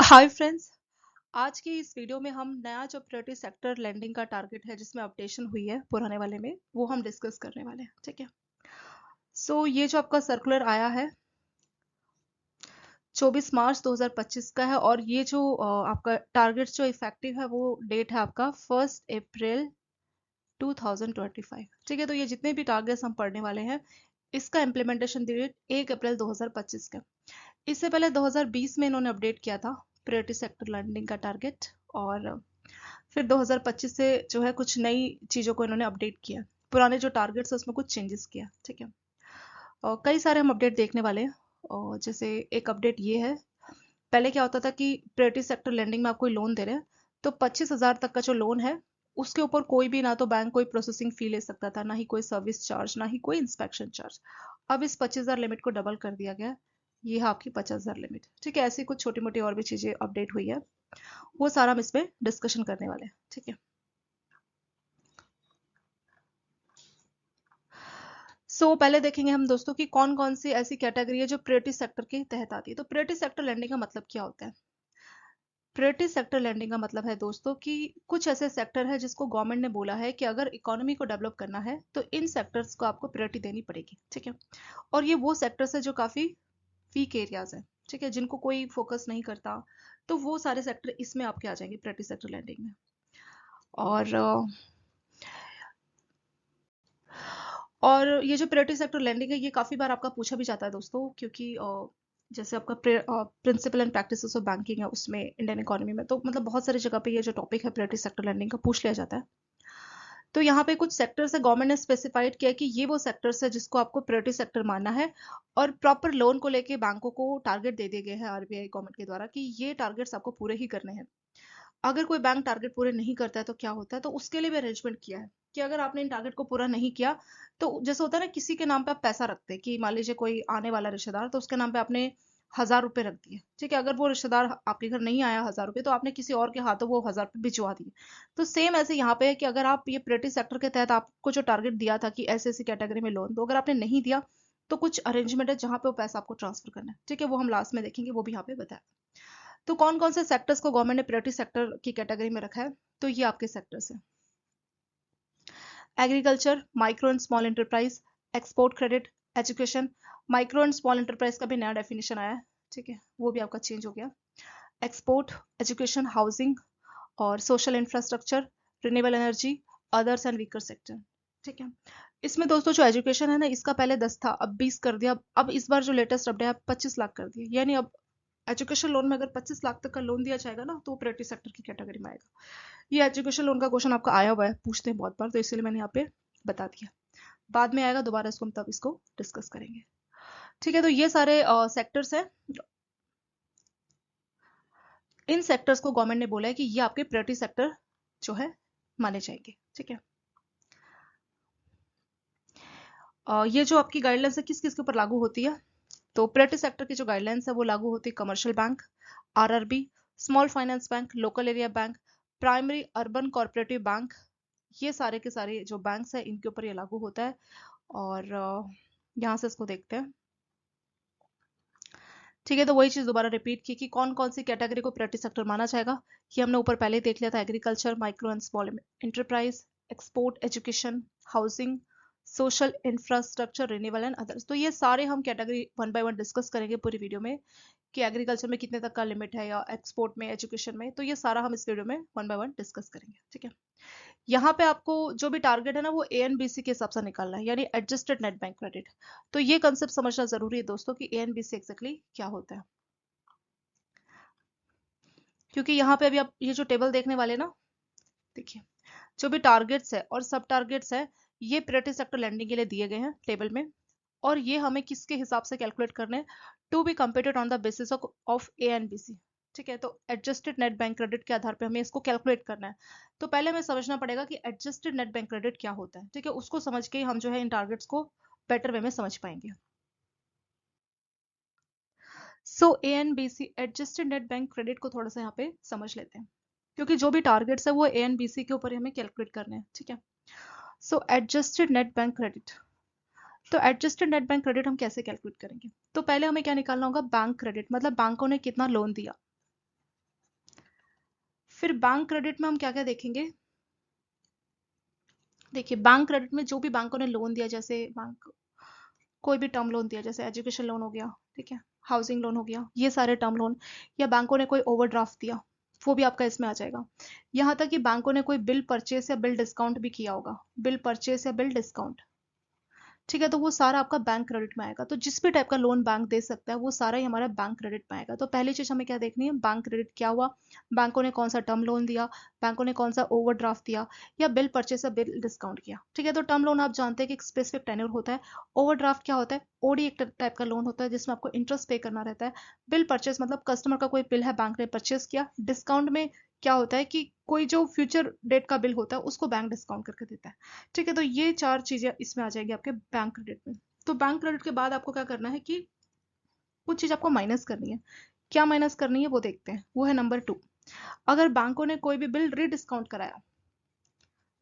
Hi friends. आज की इस वीडियो में हम नया जो प्रायोरिटी सेक्टर लैंडिंग का टारगेट है जिसमें अपडेशन हुई है पुराने वाले में वो हम डिस्कस करने वाले हैं। ठीक है। ये जो आपका सर्कुलर आया है 24 मार्च 2025 का है और ये जो आपका टारगेट जो इफेक्टिव है वो डेट है आपका 1 अप्रैल 2025। ठीक है। तो ये जितने भी टारगेट्स हम पढ़ने वाले हैं इसका इम्प्लीमेंटेशन डेट 1 अप्रैल 2025 का। इससे पहले 2020 में इन्होंने अपडेट किया था प्रायोरिटी सेक्टर लैंडिंग का टारगेट, और फिर 2025 से जो है कुछ नई चीज़ों को इन्होंने अपडेट किया। पुराने जो टारगेट्स है उसमें कुछ चेंजेस किया। ठीक है। और कई सारे हम अपडेट देखने वाले हैं। और जैसे एक अपडेट ये है, पहले क्या होता था कि प्रायोरिटी सेक्टर लैंडिंग में आप कोई लोन दे रहे हैं तो 25,000 तक का जो लोन है उसके ऊपर कोई भी, ना तो बैंक कोई प्रोसेसिंग फी ले सकता था, ना ही कोई सर्विस चार्ज, ना ही कोई इंस्पेक्शन चार्ज। अब इस 25,000 लिमिट को डबल कर दिया गया। ये है आपकी 50,000 लिमिट। ठीक है। ऐसी कुछ छोटी मोटी और भी चीज़ें अपडेट हुई है, वो सारा हम इसमें डिस्कशन करने वाले हैं। ठीक है। पहले देखेंगे हम दोस्तों कि कौन कौन सी ऐसी कैटेगरी है जो प्रायोरिटी सेक्टर के तहत आती है। तो प्रायोरिटी सेक्टर लैंडिंग का मतलब क्या होता है? प्रायोरिटी सेक्टर लैंडिंग का मतलब है दोस्तों कि कुछ ऐसे सेक्टर है जिसको गवर्नमेंट ने बोला है कि अगर इकोनॉमी को डेवलप करना है तो इन सेक्टर्स को आपको प्रायोरिटी देनी पड़ेगी। ठीक है। और ये वो सेक्टर्स है जो काफी वीक एरियाज है। ठीक है। जिनको कोई फोकस नहीं करता, तो वो सारे सेक्टर इसमें आपके आ जाएंगे प्रायोरिटी सेक्टर लैंडिंग में। और ये जो प्रायोरिटी सेक्टर लैंडिंग है ये काफ़ी बार आपका पूछा भी जाता है दोस्तों, क्योंकि जैसे आपका principle and practices of banking है उसमें इंडियन इकोनॉमी में, तो मतलब बहुत सारी जगह पे ये जो टॉपिक है प्रायोरिटी सेक्टर लैंडिंग का पूछ लिया जाता है। तो यहाँ पे कुछ सेक्टर्स है, गवर्नमेंट ने स्पेसिफाइड किया कि ये वो सेक्टर्स है जिसको आपको प्रायोरिटी सेक्टर मानना है। और प्रॉपर लोन को लेके बैंकों को टारगेट दे दिए गए हैं आरबीआई गवर्नमेंट के द्वारा कि ये टारगेट्स आपको पूरे ही करने हैं। अगर कोई बैंक टारगेट पूरे नहीं करता है तो क्या होता है, तो उसके लिए भी अरेंजमेंट किया है कि अगर आपने इन टारगेट को पूरा नहीं किया, तो जैसे होता है ना किसी के नाम पे आप पैसा रखते हैं कि मान लीजिए कोई आने वाला रिश्तेदार, तो उसके नाम पे आपने 1,000 रुपए रख दिए। ठीक है। अगर वो रिश्तेदार आपके घर नहीं आया 1,000 रुपए, तो आपने किसी और के हाथों वो 1,000 रुपए भिजवा दिए। तो सेम ऐसे यहाँ पे है कि अगर आप ये प्रायोरिटी सेक्टर के तहत आपको जो टारगेट दिया था कि ऐसे ऐसी कैटेगरी में लोन, तो अगर आपने नहीं दिया तो कुछ अरेंजमेंट है जहाँ पे वो पैसा आपको ट्रांसफर करना है। ठीक है। वो हम लास्ट में देखेंगे, वो भी यहाँ पे बताया। तो कौन कौन से सेक्टर्स को गवर्नमेंट ने प्रायोरिटी सेक्टर की कैटेगरी में रखा है? तो ये आपके सेक्टर्स हैं: agriculture, micro and small enterprise, export credit, education. Micro and small enterprise का भी नया डेफिनेशन आया है। ठीक है। वो भी आपका चेंज हो गया। एक्सपोर्ट, एजुकेशन, हाउसिंग और social infrastructure, renewable energy, others and weaker sector. ठीक है। इसमें दोस्तों जो एजुकेशन है ना, इसका पहले 10 था, अब 20 कर दिया। अब इस बार जो लेटेस्ट अपडेट है 25 लाख कर दिया। यानी अब एजुकेशन लोन में अगर 25 लाख तक का लोन दिया जाएगा ना, तो वो प्रायोरिटी सेक्टर की कैटेगरी में आएगा। ये एजुकेशन लोन का क्वेश्चन आपका आया हुआ है, पूछते हैं बहुत बार, तो इसलिए मैंने यहाँ पे बता दिया। बाद में आएगा दोबारा, इसको हम तब इसको डिस्कस करेंगे। ठीक है। तो ये सारे सेक्टर्स हैं। इन सेक्टर्स को गवर्नमेंट ने बोला है कि ये आपके प्रायोरिटी सेक्टर जो है माने जाएंगे। ठीक है। ये जो आपकी गाइडलाइंस है किस किस के ऊपर लागू होती है? तो प्रायोरिटी सेक्टर की जो गाइडलाइंस है वो लागू होती है commercial bank, RRB, small finance bank, local area bank, primary urban cooperative bank. ये सारे के सारे जो बैंक्स हैं इनके ऊपर ये लागू होता है। और यहाँ से इसको देखते हैं। ठीक है। तो वही चीज दोबारा रिपीट की कि कौन कौन सी कैटेगरी को प्रायोरिटी सेक्टर माना जाएगा। ये हमने ऊपर पहले ही देख लिया था: agriculture, micro and small enterprise, export, education, housing, social infrastructure, renewable and others. तो ये सारे हम category one by one discuss करेंगे पूरी वीडियो में कि एग्रीकल्चर में कितने तक का लिमिट है, या एक्सपोर्ट में, एजुकेशन में। तो ये सारा हम इस वीडियो में वन बाय वन डिस्कस करेंगे। ठीक है। यहाँ पे आपको जो भी टारगेट है ना वो एएनबीसी के हिसाब से निकालना है, यानी एडजस्टेड नेट बैंक क्रेडिट। तो ये कंसेप्ट समझना जरूरी है दोस्तों कि एएनबीसी एग्जैक्टली क्या होता है, क्योंकि यहाँ पे अभी आप ये जो टेबल देखने वाले ना, देखिए जो भी टारगेट्स है और सब टारगेट्स है ये प्रायोरिटी सेक्टर लैंडिंग के लिए दिए गए हैं टेबल में। और ये हमें किसके हिसाब से कैलकुलेट करने हैं? To be computed on the basis of A N B C. ठीक है। तो एडजस्टेड नेट बैंक क्रेडिट के आधार पे हमें इसको कैलकुलेट करना है। तो पहले हमें समझना पड़ेगा कि एडजस्टेड नेट बैंक क्रेडिट क्या होता है। ठीक है। उसको समझ के ही हम जो है इन टारगेट्स को बेटर वे में समझ पाएंगे। एएनबीसी एडजस्टेड नेट बैंक क्रेडिट को थोड़ा सा यहाँ पे समझ लेते हैं, क्योंकि जो भी टारगेट्स है वो एएनबीसी के ऊपर ही हमें कैलकुलेट करने हैं। ठीक है। Adjusted net bank credit. तो एडजस्टेड नेट बैंक क्रेडिट हम कैसे कैलकुलेट करेंगे? तो पहले हमें क्या निकालना होगा? बैंक क्रेडिट, मतलब बैंकों ने कितना लोन दिया। फिर बैंक क्रेडिट में हम क्या क्या देखेंगे? देखिए बैंक क्रेडिट में जो भी बैंकों ने लोन दिया, जैसे बैंक कोई भी टर्म लोन दिया, जैसे एजुकेशन लोन हो गया, ठीक है, हाउसिंग लोन हो गया, ये सारे टर्म लोन, या बैंकों ने कोई ओवरड्राफ्ट दिया, वो भी आपका इसमें आ जाएगा। यहाँ तक कि बैंकों ने कोई बिल परचेस या बिल डिस्काउंट भी किया होगा, बिल परचेस या बिल डिस्काउंट, ठीक है, तो वो सारा आपका बैंक क्रेडिट में आएगा। तो जिस भी टाइप का लोन बैंक दे सकता है वो सारा ही हमारा बैंक क्रेडिट में आएगा। तो पहली चीज हमें क्या देखनी है, बैंक क्रेडिट क्या हुआ, बैंकों ने कौन सा टर्म लोन दिया, बैंकों ने कौन सा ओवरड्राफ्ट दिया, या बिल परचेस या बिल डिस्काउंट किया, ठीक है। तो टर्म लोन आप जानते हैं कि एक स्पेसिफिक टेन्योर होता है, ओवरड्राफ्ट क्या होता है, ओडी एक टाइप का लोन होता है जिसमें आपको इंटरेस्ट पे करना रहता है, बिल परचेस मतलब कस्टमर का कोई बिल है बैंक ने परचेस किया, डिस्काउंट में क्या होता है कि कोई जो फ्यूचर डेट का बिल होता है उसको बैंक डिस्काउंट करके देता है, ठीक है। तो ये चार चीजें इसमें आ जाएगी आपके बैंक क्रेडिट में। तो बैंक क्रेडिट के बाद आपको क्या करना है कि कुछ चीज आपको माइनस करनी है। क्या माइनस करनी है वो देखते हैं, वो है नंबर 2। अगर बैंकों ने कोई भी बिल रीडिस्काउंट कराया,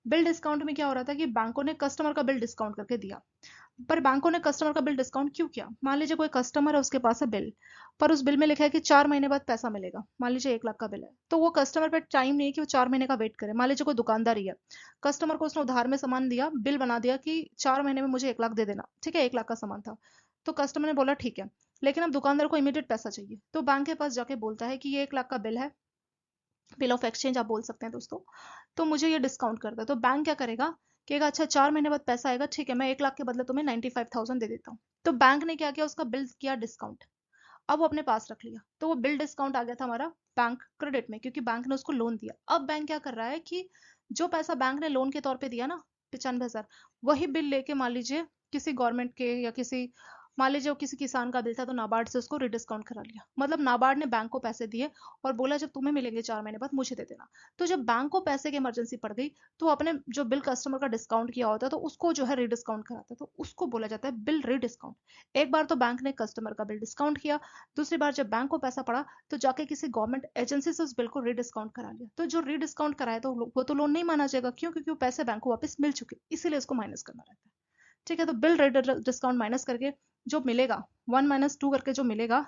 बिल डिस्काउंट में क्या हो रहा था कि बैंकों ने कस्टमर का बिल डिस्काउंट करके दिया, पर बैंकों ने कस्टमर का बिल डिस्काउंट क्यों किया? मान लीजिए कोई कस्टमर है, उसके पास है बिल, पर उस बिल में लिखा है कि 4 महीने बाद पैसा मिलेगा, मान लीजिए 1 लाख का बिल है, तो वो कस्टमर पे टाइम नहीं है कि वो 4 महीने का वेट करे। मान लीजिए कोई दुकानदार ही है, कस्टमर को उसने उधार में सामान दिया, बिल बना दिया कि 4 महीने में मुझे 1 लाख दे देना, ठीक है, 1 लाख का सामान था, तो कस्टमर ने बोला ठीक है, लेकिन अब दुकानदार को इमीडिएट पैसा चाहिए, तो बैंक के पास जाके बोलता है कि ये 1 लाख का बिल है, बिल ऑफ एक्सचेंज आप बोल सकते हैं दोस्तों, तो मुझे ये डिस्काउंट कर दो। तो बैंक क्या करेगा, कहेगा अच्छा 4 महीने बाद पैसा आएगा, ठीक है, मैं 1 लाख के बदले तुम्हें 95,000 दे देता हूँ। तो बैंक ने क्या किया, उसका बिल किया डिस्काउंट, अब वो अपने पास रख लिया, तो वो बिल डिस्काउंट आ गया था हमारा बैंक क्रेडिट में, क्योंकि बैंक ने उसको लोन दिया। अब बैंक क्या कर रहा है कि जो पैसा बैंक ने लोन के तौर पे दिया ना, 95,000, वही बिल लेके मान लीजिए किसी गवर्नमेंट के या किसी, मान लीजिए वो किसी किसान का बिल था तो नाबार्ड से उसको रिडिस्काउंट करा लिया, मतलब नाबार्ड ने बैंक को पैसे दिए और बोला जब तुम्हें मिलेंगे 4 महीने बाद मुझे दे देना। तो जब बैंक को पैसे की इमरजेंसी पड़ गई, तो अपने जो बिल कस्टमर का डिस्काउंट किया होता है तो उसको जो है रिडिस्काउंट कराता है, तो उसको बोला जाता है बिल रिडिस्काउंट। एक बार तो बैंक ने कस्टमर का बिल डिस्काउंट किया, दूसरी बार जब बैंक को पैसा पड़ा तो जाके किसी गवर्नमेंट एजेंसी से उस बिल को रीडिस्काउंट करा लिया, तो जो रीडिस्काउंट कराया तो वो तो लोन नहीं माना जाएगा, क्यों? क्योंकि वो पैसे बैंक को वापस मिल चुके, इसीलिए इसको माइनस करना रहता है, ठीक है। तो बिल डिस्काउंट माइनस करके जो मिलेगा, 1 - 2 करके जो मिलेगा,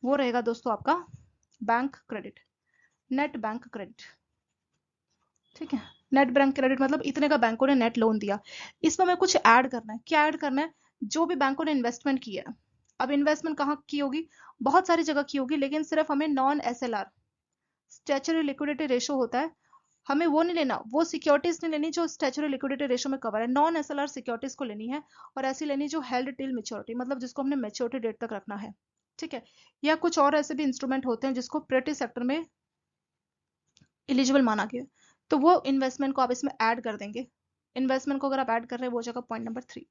वो रहेगा दोस्तों आपका bank credit, net bank credit, ठीक है। नेट बैंक क्रेडिट मतलब इतने का बैंकों ने नेट लोन दिया, इसमें हमें कुछ ऐड करना है। क्या ऐड करना है? जो भी बैंकों ने इन्वेस्टमेंट किया है, अब इन्वेस्टमेंट कहाँ की होगी, बहुत सारी जगह की होगी, लेकिन सिर्फ हमें non SLR, statutory liquidity ratio होता है, हमें वो नहीं लेना, वो सिक्योरिटीज नहीं लेनी जो स्टैच्यूटरी लिक्विडिटी रेशो में कवर है, नॉन एसएलआर सिक्योरिटीज को लेनी है, और ऐसी लेनी जो हेल्ड टिल मेच्योरिटी, मतलब जिसको हमने मेच्योरिटी डेट तक रखना है, ठीक है। या कुछ और ऐसे भी इंस्ट्रूमेंट होते हैं जिसको प्राइवेट सेक्टर में एलिजिबल माना गया, तो वो इन्वेस्टमेंट को आप इसमें ऐड कर देंगे। इन्वेस्टमेंट को अगर आप ऐड कर रहे हैं वो जगह point number 3।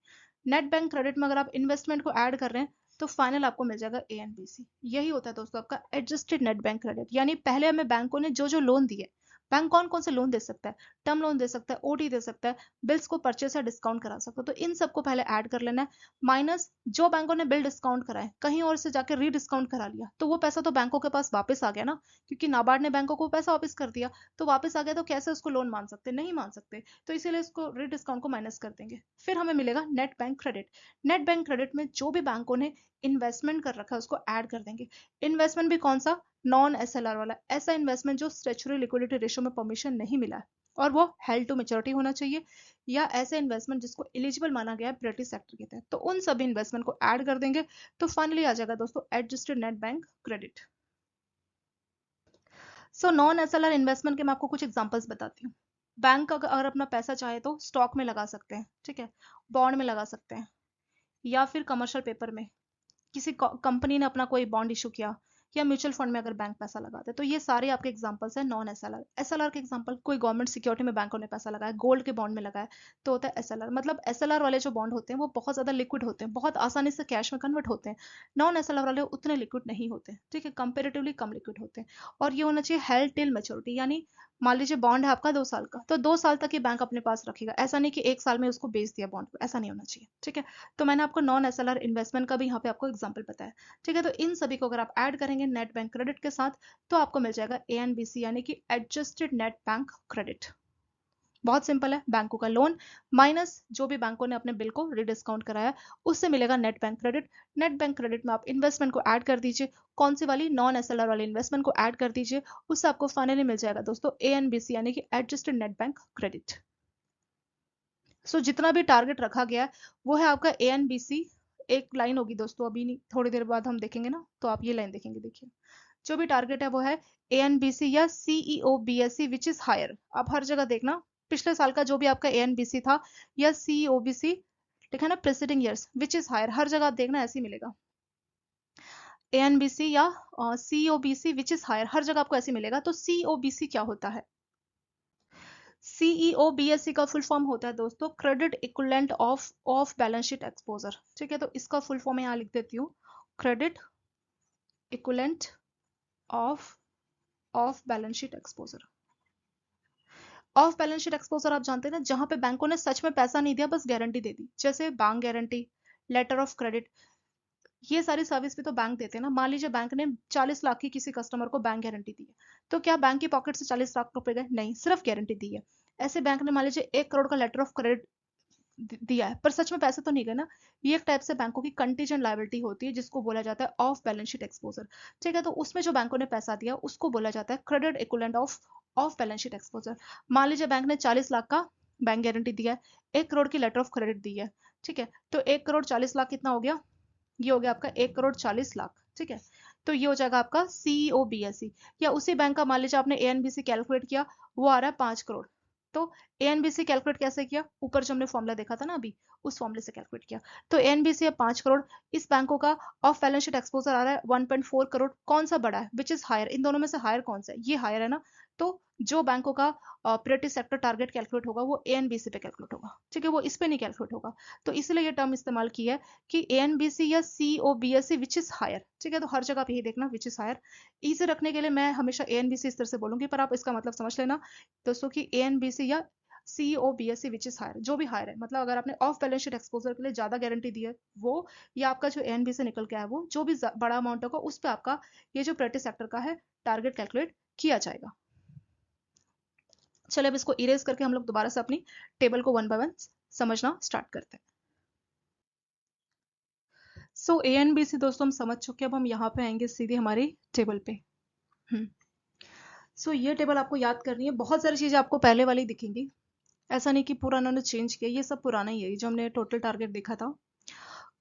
Net bank credit में अगर आप इन्वेस्टमेंट को ऐड कर रहे हैं तो फाइनल आपको मिल जाएगा ए एंड बी सी। यही होता है दोस्तों आपका एडजस्टेड नेट बैंक क्रेडिट, यानी पहले हमें बैंकों ने जो जो लोन दिए, बैंक कौन कौन से लोन दे सकता है, टर्म लोन दे सकता है, ओडी दे सकता है, बिल्स को परचेस या डिस्काउंट करा सकता है, तो इन सबको पहले ऐड कर लेना है, माइनस जो बैंकों ने बिल डिस्काउंट कराए, कहीं और से जाकर रीडिस्काउंट करा लिया, तो वो पैसा तो बैंकों के पास वापस आ गया ना, क्योंकि नाबार्ड ने बैंकों को पैसा वापस कर दिया, तो वापस आ गया, तो कैसे उसको लोन मान सकते, नहीं मान सकते, तो इसीलिए इसको रीडिस्काउंट को माइनस कर देंगे। फिर हमें मिलेगा net bank credit. Net bank credit में जो भी बैंकों ने इन्वेस्टमेंट कर रखा है उसको ऐड कर देंगे। इन्वेस्टमेंट भी कौन सा, नॉन एसएलआर वाला, ऐसा इन्वेस्टमेंट जो स्टैच्यूटरी लिक्विडिटी रेशो में परमिशन नहीं मिला है और वो हेल्ड टू मेच्योरिटी होना चाहिए, या ऐसे इन्वेस्टमेंट जिसको एलिजिबल माना गया है प्राइवेट सेक्टर के तहत, तो उन सभी इन्वेस्टमेंट को ऐड कर देंगे। तो फाइनली आ जाएगा दोस्तों adjusted net bank credit. So non SLR investment के मैं आपको कुछ एग्जांपल्स बताती हूँ। बैंक अगर अपना पैसा चाहे तो स्टॉक में लगा सकते हैं, ठीक है, बॉन्ड में लगा सकते हैं, या फिर कमर्शियल पेपर में, किसी कंपनी ने अपना कोई बॉन्ड इशू किया, या म्यूचुअल फंड में अगर बैंक पैसा लगाते हैं, तो ये सारे आपके एग्जांपल्स हैं नॉन एसएलआर। एसएलआर के एग्जांपल, कोई गवर्नमेंट सिक्योरिटी में बैंकों ने पैसा लगाया, गोल्ड के बॉन्ड में लगाया, तो होता है एसएलआर। मतलब एसएलआर वाले जो बॉन्ड होते हैं वो बहुत ज्यादा लिक्विड होते हैं, बहुत आसानी से कैश में कन्वर्ट होते हैं। नॉन एसएलआर वाले उतने लिक्विड नहीं होते, ठीक है, कंपेरेटिवली कम लिक्विड होते हैं। और ये होना चाहिए हेल्ड टिल मेच्योरिटी, यानी मान लीजिए बॉन्ड है आपका 2 साल का, तो 2 साल तक ये बैंक अपने पास रखेगा, ऐसा नहीं कि 1 साल में उसको बेच दिया बॉन्ड को, ऐसा नहीं होना चाहिए, ठीक है। तो मैंने आपको नॉन एसएलआर इन्वेस्टमेंट का भी यहाँ पे आपको एग्जाम्पल बताया, ठीक है। तो इन सभी को अगर आप ऐड करेंगे नेट बैंक क्रेडिट के साथ, तो आपको मिल जाएगा ए एंड बी सी, यानी कि एडजस्टेड नेट बैंक क्रेडिट। बहुत सिंपल है, बैंकों का लोन माइनस जो भी बैंकों ने अपने बिल को रिडिस्काउंट कराया उससे मिलेगा net bank credit. Net bank credit में आप इन्वेस्टमेंट को ऐड कर दीजिए, कौन सी वाली, नॉन एसएलआर वाली इन्वेस्टमेंट को ऐड कर दीजिए, उससे आपको फाइनली मिल जाएगा दोस्तों एएनबीसी यानी कि एडजस्टेड नेट बैंक क्रेडिट। सो जितना भी टारगेट रखा गया है वो है आपका एएनबीसी। एक लाइन होगी दोस्तों, अभी नहीं, थोड़ी देर बाद हम देखेंगे ना, तो आप ये लाइन देखेंगे, देखिए जो भी टारगेट है वो है एएनबीसी या CEO BSE which is higher. आप हर जगह देखना पिछले साल का जो भी आपका एएनबीसी था या सीईओबीसी लिखा है ना preceding years which is higher, हर जगह आप देखना ऐसे ही मिलेगा, एएनबीसी या सीईओबीसी विच इज हायर, हर जगह आपको ऐसे मिलेगा। तो सीईओबीसी क्या होता है? सीईओ बीएससी का फुल फॉर्म होता है दोस्तों credit equivalent of of balance sheet exposure. ठीक है, तो इसका फुल फॉर्म यहाँ लिख देती हूँ, credit equivalent of of balance sheet exposure. Of balance sheet exposure आप जानते हैं ना, जहां पे बैंकों ने सच में पैसा नहीं दिया, बस गारंटी दे दी, जैसे bank guarantee, letter of credit, ये सारी सर्विस भी तो बैंक देते हैं ना। मान लीजिए बैंक ने 40 लाख की किसी कस्टमर को बैंक गारंटी दी है, तो क्या बैंक की पॉकेट से 40 लाख रुपए गए? नहीं, सिर्फ गारंटी दी है। ऐसे बैंक ने मान लीजिए 1 करोड़ का लेटर ऑफ क्रेडिट दिया है पर सच में पैसे तो नहीं गए ना, ये एक टाइप से बैंकों की कंटीजेंट लायबिलिटी होती है जिसको बोला जाता है ऑफ बैलेंस शीट एक्सपोजर। ठीक है, तो उसमें जो बैंकों ने पैसा दिया उसको बोला जाता है credit equivalent of of balance sheet exposure. मान लीजिए बैंक ने 40 लाख का बैंक गारंटी दिया है, 1 करोड़ की लेटर ऑफ क्रेडिट दी है। ठीक है, तो 1 करोड़ 40 लाख कितना हो गया? ये हो गया आपका 1 करोड़ 40 लाख। ठीक है, तो ये हो जाएगा आपका सीईओ बीएसई। या उसी बैंक का मान लीजिए आपने एएनबीसी कैलकुलेट किया, वो आ रहा है 5 करोड़। तो एएनबीसी कैलकुलेट कैसे किया? ऊपर जो हमने फॉर्मूला देखा था ना अभी, उस फॉर्मूले से कैलकुलेट किया। तो एएनबीसी है 5 करोड़, इस बैंकों का ऑफ बैलेंस शीट एक्सपोजर आ रहा है 1.4 करोड़। कौन सा बड़ा है? विच इज हायर, इन दोनों में से हायर कौन सा है? ये हायर है ना। तो जो बैंकों का प्रायोरिटी सेक्टर टारगेट कैलकुलेट होगा वो एएनबीसी पे कैलकुलेट होगा। ठीक है, वो इस पे नहीं कैलकुलेट होगा। तो इसलिए ये टर्म इस्तेमाल की है कि एएनबीसी या सीओबीएसई विच इज हायर। ठीक है, तो हर जगह आप यही देखना विच इज हायर। इसे रखने के लिए मैं हमेशा एएनबीसी इस तरह से बोलूंगी, पर आप इसका मतलब समझ लेना दोस्तों कि एएनबीसी या सीओबीएसई विच इज हायर, जो भी हायर है, मतलब अगर आपने ऑफ बैलेंस शीट एक्सपोजर के लिए ज्यादा गारंटी दी है वो, या आपका जो एएनबी से निकल के आया वो, जो भी बड़ा अमाउंट होगा उस पर आपका ये जो प्रायोरिटी सेक्टर का है टारगेट कैलकुलेट किया जाएगा। चलिए अब इसको इरेज करके हम लोग दोबारा से अपनी टेबल को वन बाय वन समझना स्टार्ट करते हैं। सो ए एंड बी सी दोस्तों हम समझ चुके हैं, अब हम यहाँ पे आएंगे सीधे हमारी टेबल पे। सो ये टेबल आपको याद करनी है, बहुत सारी चीजें आपको पहले वाली दिखेंगी, ऐसा नहीं कि पूरा उन्होंने चेंज किया, ये सब पुराना ही है जो हमने टोटल टारगेट देखा था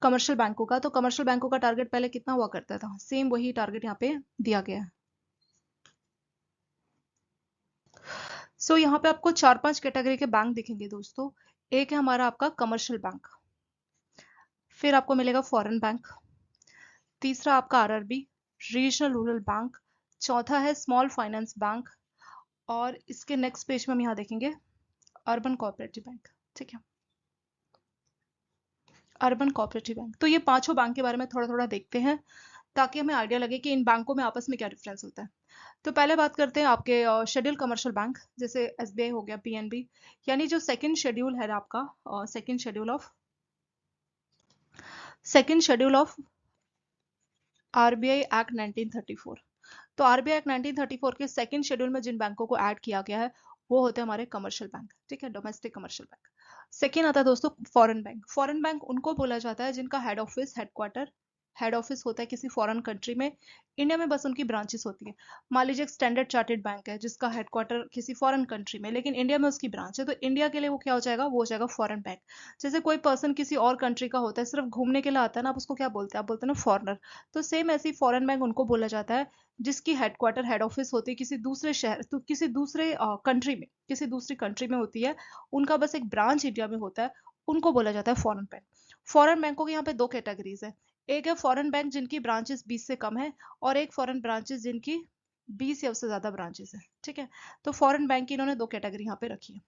कमर्शियल बैंकों का। तो कमर्शियल बैंकों का टारगेट पहले कितना हुआ करता था, सेम वही टारगेट यहाँ पे दिया गया है। सो यहाँ पे आपको 4-5 कैटेगरी के बैंक दिखेंगे दोस्तों। एक है हमारा आपका कमर्शियल बैंक, फिर आपको मिलेगा फॉरेन बैंक, तीसरा आपका आरआरबी रीजनल रूरल बैंक, चौथा है स्मॉल फाइनेंस बैंक, और इसके नेक्स्ट पेज में हम यहाँ देखेंगे अर्बन कोऑपरेटिव बैंक। ठीक है, अर्बन कोऑपरेटिव बैंक। तो ये पांचों बैंक के बारे में थोड़ा थोड़ा देखते हैं ताकि हमें आइडिया लगे कि इन बैंकों में आपस में क्या डिफरेंस होता है। तो पहले बात करते हैं आपके शेड्यूल कमर्शियल बैंक, जैसे एसबीआई हो गया, पीएनबी, यानी जो सेकंड शेड्यूल है आपका, second schedule of RBI act 1934। तो आरबीआई एक्ट 1934 के सेकंड शेड्यूल में जिन बैंकों को ऐड किया गया है वो होते हैं हमारे कमर्शियल बैंक। ठीक है, डोमेस्टिक कमर्शियल बैंक। सेकेंड आता है दोस्तों फॉरेन बैंक। फॉरेन बैंक उनको बोला जाता है जिनका हेड ऑफिस होता है किसी फॉरेन कंट्री में, इंडिया में बस उनकी ब्रांचेस होती है। मान लीजिए एक स्टैंडर्ड चार्टेड बैंक है जिसका हेडक्वार्टर किसी फॉरेन कंट्री में, लेकिन इंडिया में उसकी ब्रांच है, तो इंडिया के लिए वो क्या हो जाएगा, वो हो जाएगा फॉरेन बैंक। जैसे कोई पर्सन किसी और कंट्री का होता है, सिर्फ घूमने के लिए आता है ना, आप उसको क्या बोलते हैं, आप बोलते हैं ना फॉरनर। तो सेम ऐसी फॉरेन बैंक उनको बोला जाता है जिसकी हेड ऑफिस होती है किसी दूसरे शहर, तो किसी दूसरे कंट्री में, किसी दूसरी कंट्री में होती है, उनका बस एक ब्रांच इंडिया में होता है, उनको बोला जाता है फॉरेन बैंक। फॉरेन बैंकों के यहाँ पे दो कैटेगरीज है, एक है फॉरेन बैंक जिनकी ब्रांचेस 20 से कम है, और एक फॉरेन ब्रांचेस जिनकी 20 या उससे ज्यादा ब्रांचेस है। ठीक है, तो फॉरेन बैंक की इन्होंने दो कैटेगरी यहाँ पे रखी है।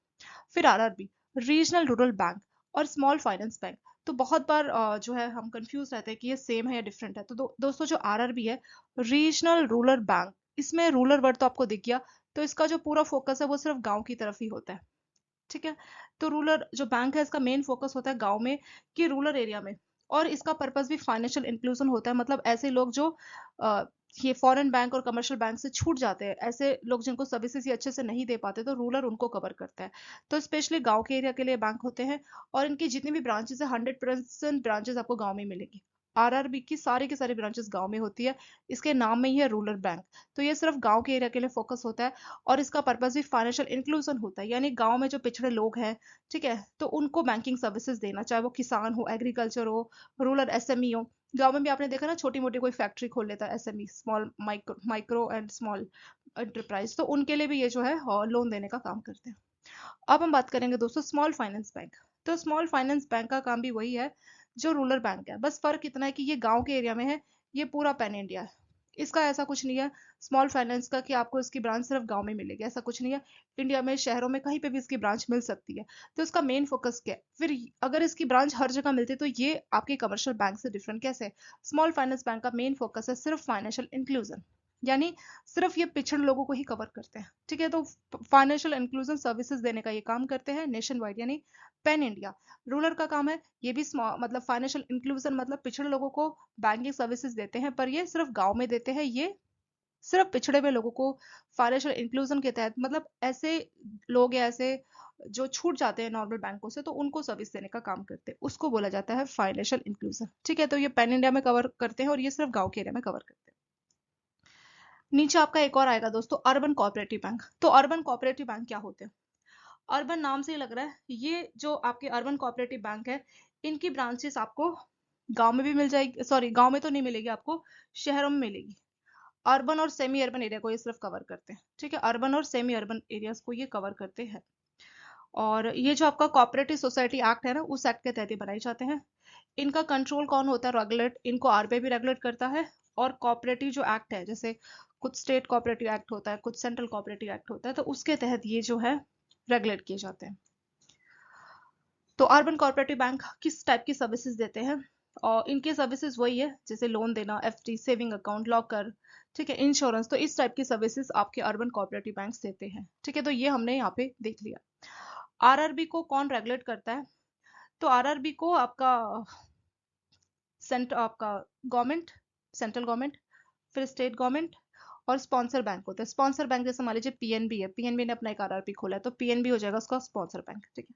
फिर आरआरबी रीजनल रूरल बैंक और स्मॉल फाइनेंस बैंक। तो बहुत बार जो है हम कंफ्यूज रहते हैं कि ये सेम है या डिफरेंट है। तो दोस्तों जो आरआरबी है रीजनल रूरल बैंक, इसमें रूरल वर्ड तो आपको दिख गया, तो इसका जो पूरा फोकस है वो सिर्फ गांव की तरफ ही होता है। ठीक है, तो रूरल जो बैंक है इसका मेन फोकस होता है गांव में कि रूरल एरिया में, और इसका पर्पस भी फाइनेंशियल इंक्लूजन होता है, मतलब ऐसे लोग जो ये फॉरेन बैंक और कमर्शियल बैंक से छूट जाते हैं, ऐसे लोग जिनको सर्विसेज ये अच्छे से नहीं दे पाते, तो रूरल उनको कवर करता है। तो स्पेशली गांव के एरिया के लिए बैंक होते हैं, और इनकी जितनी भी ब्रांचेस है 100% ब्रांचेस आपको गांव में मिलेंगी। आरआरबी की सारी ब्रांचेस गांव में होती है, इसके नाम में ही है रूरल बैंक। तो ये सिर्फ गांव के एरिया के लिए फोकस होता है, और इसका पर्पस भी फाइनेंशियल इंक्लूजन होता है, यानी गांव में जो पिछड़े लोग हैं, ठीक है, तो उनको बैंकिंग सर्विसेज देना, चाहे वो किसान हो, एग्रीकल्चर हो, रूरल एसएमई हो। गाँव में भी आपने देखा ना, छोटी मोटी कोई फैक्ट्री खोल लेता है, SME, small micro and small enterprise, तो उनके लिए भी ये जो है लोन देने का काम करते हैं। अब हम बात करेंगे दोस्तों स्मॉल फाइनेंस बैंक। तो स्मॉल फाइनेंस बैंक का काम भी वही है जो रूरल बैंक है, बस फर्क इतना है कि ये गांव के एरिया में है, ये पूरा पैन इंडिया है। इसका ऐसा कुछ नहीं है स्मॉल फाइनेंस का कि आपको इसकी ब्रांच सिर्फ गांव में मिलेगी, ऐसा कुछ नहीं है। इंडिया में शहरों में कहीं पे भी इसकी ब्रांच मिल सकती है। तो इसका मेन फोकस क्या है फिर? अगर इसकी ब्रांच हर जगह मिलती है तो ये आपके कमर्शियल बैंक से डिफरेंट कैसे है? स्मॉल फाइनेंस बैंक का मेन फोकस है सिर्फ फाइनेंशियल इंक्लूजन, यानी सिर्फ ये पिछड़े लोगों को ही कवर करते हैं, ठीक है। तो फाइनेंशियल इंक्लूजन सर्विसेज देने का ये काम करते हैं नेशन वाइड, यानी पैन इंडिया। रूरल का काम है ये भी मतलब फाइनेंशियल इंक्लूजन, मतलब पिछड़े लोगों को बैंकिंग सर्विसेज देते हैं, पर ये सिर्फ गांव में देते हैं। ये सिर्फ पिछड़े हुए लोगों को फाइनेंशियल इंक्लूजन के तहत, मतलब ऐसे लोग या ऐसे जो छूट जाते हैं नॉर्मल बैंकों से, तो उनको सर्विस देने का काम करते हैं, उसको बोला जाता है फाइनेंशियल इंक्लूजन, ठीक है। तो ये पैन इंडिया में कवर करते हैं, और ये सिर्फ गांव के एरिया में कवर करते हैं। नीचे आपका एक और आएगा दोस्तों, अर्बन कोऑपरेटिव बैंक। तो अर्बन कोऑपरेटिव बैंक क्या होते हैं? अर्बन नाम से ही लग रहा है, ये जो आपके अर्बन कोऑपरेटिव बैंक है, इनकी ब्रांचेस आपको गांव में भी मिल जाएगी, सॉरी गांव में तो नहीं मिलेगी आपको, शहरों में मिलेगी। अर्बन और सेमी अर्बन एरिया को ये सिर्फ कवर करते हैं, ठीक है। अर्बन और सेमी अर्बन एरियाज को ये कवर करते हैं। और ये जो आपका कोऑपरेटिव सोसाइटी एक्ट है ना, उस एक्ट के तहत ये बनाए जाते हैं। इनका कंट्रोल कौन होता है? रेगुलेट, इनको आरबीआई भी रेगुलेट करता है। और कोऑपरेटिव जो एक्ट है, जैसे कुछ स्टेट कोऑपरेटिव एक्ट होता है, कुछ सेंट्रल कोऑपरेटिव एक्ट होता है, तो उसके तहत ये जो है रेगुलेट किए जाते हैं। तो अर्बन कोऑपरेटिव बैंक किस टाइप की सर्विसेज देते हैं? और इनकी सर्विसेज वही है जैसे लोन देना, एफडी, सेविंग अकाउंट, लॉकर, ठीक है, इंश्योरेंस। तो इस टाइप की सर्विसेज आपके अर्बन कोऑपरेटिव बैंक देते हैं, ठीक है। तो ये हमने यहाँ पे देख लिया। आरआरबी को कौन रेगुलेट करता है? तो आरआरबी को आपका आपका गवर्नमेंट, सेंट्रल गवर्नमेंट, फिर स्टेट गवर्नमेंट, और स्पॉन्सर बैंक होता है। स्पॉन्सर बैंक जैसे मान लीजिए पीएनबी है, पीएनबी ने अपना एक आरआरबी खोला है, तो पीएनबी हो जाएगा उसका स्पॉन्सर बैंक, ठीक है।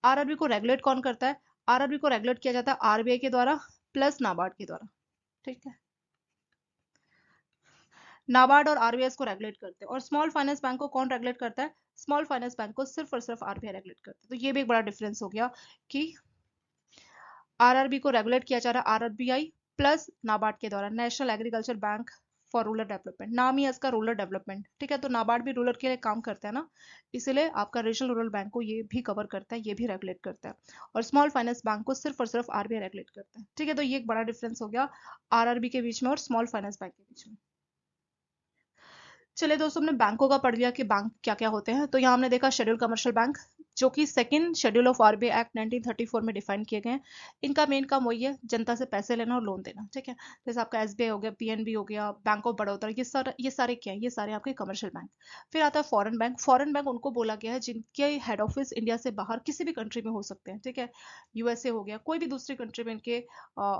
आरआरबी को रेगुलेट कौन करता है? आरआरबी को रेगुलेट किया जाता है आरबीआई के द्वारा प्लस नाबार्ड के द्वारा, ठीक है। नाबार्ड और आरबीआई इसको रेगुलेट करते हैं। और स्मॉल फाइनेंस बैंक को कौन रेगुलेट करता है? स्मॉल फाइनेंस बैंक को सिर्फ और सिर्फ आरबीआई रेगुलेट करता है। तो ये भी एक बड़ा डिफरेंस हो गया कि आरआरबी को रेगुलेट किया जा रहा है आरबीआई प्लस नाबार्ड के द्वारा, national agriculture bank for rural development, नाम ही है इसका रूरल डेवलपमेंट, ठीक है। तो नाबार्ड भी रूरल के लिए काम करता है ना, इसलिए आपका रीजनल रूरल बैंक को ये भी कवर करता है, ये भी रेगुलेट करता है। और स्मॉल फाइनेंस बैंक को सिर्फ और सिर्फ आरबीआई रेगुलेट करता है, ठीक है। तो ये एक बड़ा डिफरेंस हो गया आरआरबी के बीच में और स्मॉल फाइनेंस बैंक के बीच में। चलिए दोस्तों, हमने बैंकों का पढ़ लिया कि बैंक क्या क्या होते हैं। तो यहाँ हमने देखा शेड्यूल कमर्शियल बैंक, जो कि second schedule of RBI act 1934 में डिफाइन किए गए हैं। इनका मेन काम वही है, जनता से पैसे लेना और लोन देना, ठीक है। जैसे आपका एसबीआई हो गया, पीएनबी हो गया, बैंक ऑफ बड़ौदा, ये सारे क्या है? ये सारे आपके कमर्शियल बैंक। फिर आता है फॉरेन बैंक। फॉरेन बैंक उनको बोला गया है जिनके हेड ऑफिस इंडिया से बाहर किसी भी कंट्री में हो सकते हैं, ठीक है। यूएसए हो गया, कोई भी दूसरी कंट्री में इनके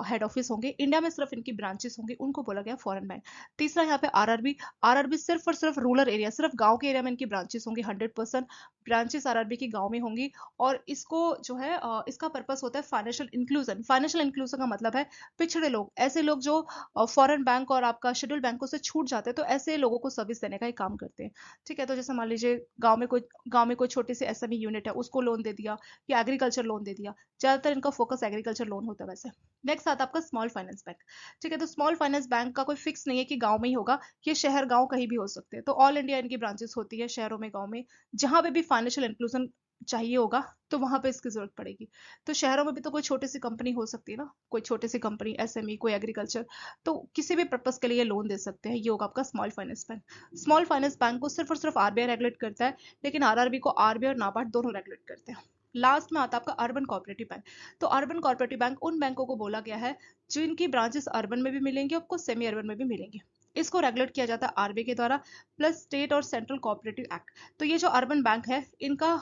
हेड ऑफिस होंगे, इंडिया में सिर्फ इनकी ब्रांचेस होंगी, उनको बोला गया फॉरेन बैंक। तीसरा यहाँ पे आरआरबी। आरआरबी सिर्फ और सिर्फ रूरल एरिया, सिर्फ गांव के एरिया में इनकी ब्रांचेस होंगी, 100% ब्रांचेस आरआरबी की गांव में होंगी। और इसको जो है इसका पर्पस होता है फाइनेंशियल इंक्लूजन। फाइनेंशियल इंक्लूजन का मतलब है पिछड़े लोग, ऐसे लोग जो फॉरेन बैंक और आपका शेड्यूल बैंकों से छूट जाते हैं, तो ऐसे लोगों को सर्विस देने का ही काम करते हैं, ठीक है। तो जैसे मान लीजिए गांव में कोई छोटी सी एसएमई यूनिट है, उसको लोन दे दिया, या एग्रीकल्चर लोन दे दिया। ज्यादातर इनका फोकस एग्रीकल्चर लोन होता है वैसे। नेक्स्ट आता है आपका स्मॉल फाइनेंस बैंक, ठीक है। तो स्मॉल फाइनेंस बैंक का कोई फिक्स नहीं है कि गांव में ही होगा, ये शहर गांव कहीं भी हो सकते हैं। तो ऑल इंडिया इनकी ब्रांचेस होती है, शहरों में, गांव में, जहां पे भी फाइनेंशियल इंक्लूजन चाहिए होगा तो वहां पे इसकी जरूरत पड़ेगी। तो शहरों में भी तो कोई छोटी सी कंपनी हो सकती है ना, कोई छोटी सी कंपनी, एसएमई, कोई एग्रीकल्चर, तो किसी भी पर्पस के लिए लोन दे सकते हैं। ये होगा आपका small finance bank. Small finance bank को सिर्फ और सिर्फ आरबीआई रेगुलेट करता है, लेकिन आरआरबी को आरबीआई और नाबार्ड दोनों रेगुलेट करते हैं। लास्ट में आता है आपका अर्बन कोऑपरेटिव बैंक। तो अर्बन कोऑपरेटिव बैंक उन बैंकों को बोला गया है जिनकी ब्रांचेस अर्बन में भी मिलेंगी, आपको सेमी अर्बन में भी मिलेंगी। इसको रेगुलेट किया जाता है आरबीआई के द्वारा प्लस स्टेट और सेंट्रल कोऑपरेटिव एक्ट। तो ये जो अर्बन बैंक है, इनका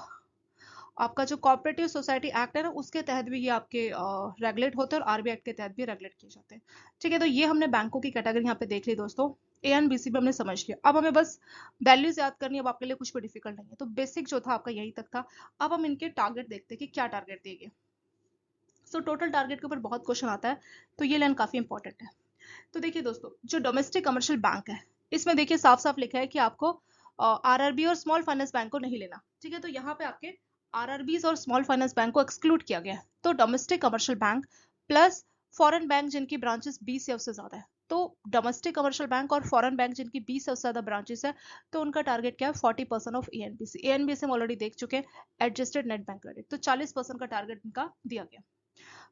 आपका जो कॉर्पोरेटिव सोसाइटी एक्ट है ना, उसके तहत भी ये आपके रेगुलेट होते हैं और आरबीआई एक्ट के तहत भी रेगुलेट किए जाते हैं। ठीक है, तो ये हमने बैंकों की कैटेगरी यहाँ पे देख ली दोस्तों। ए एंड बी सी भी हमने समझ लिया। अब हमें बस वैल्यूज याद करनी है, अब आपके लिए कुछ भी डिफिकल्ट नहीं है। तो बेसिक जो था आपका यही तक था। अब हम इनके टारगेट देखते हैं कि क्या टारगेट दिए गए। सो टोटल टारगेट के ऊपर बहुत क्वेश्चन आता है, तो ये लाइन काफी इंपॉर्टेंट है। तो देखिए दोस्तों, जो डोमेस्टिक कमर्शियल बैंक है, इसमें देखिए साफ साफ लिखा है कि आपको आरआरबी और स्मॉल फाइनेंस बैंक को नहीं लेना। ठीक है, तो यहाँ पे आपके आरआरबीज और स्मॉल फाइनेंस बैंक को एक्सक्लूड किया गया है। तो domestic commercial bank plus foreign bank जिनकी ब्रांचेस 20 या उससे ज्यादा है, तो डोमेस्टिक कमर्शियल बैंक और फॉरेन बैंक जिनकी 20 से ज्यादा ब्रांचेस है, तो उनका टारगेट क्या है, 40% ऑफ एएनबीसी। एएनबीसी हम ऑलरेडी देख चुके हैं, एडजस्टेड नेट बैंक क्रेडिट, तो 40% का टारगेट इनका दिया गया।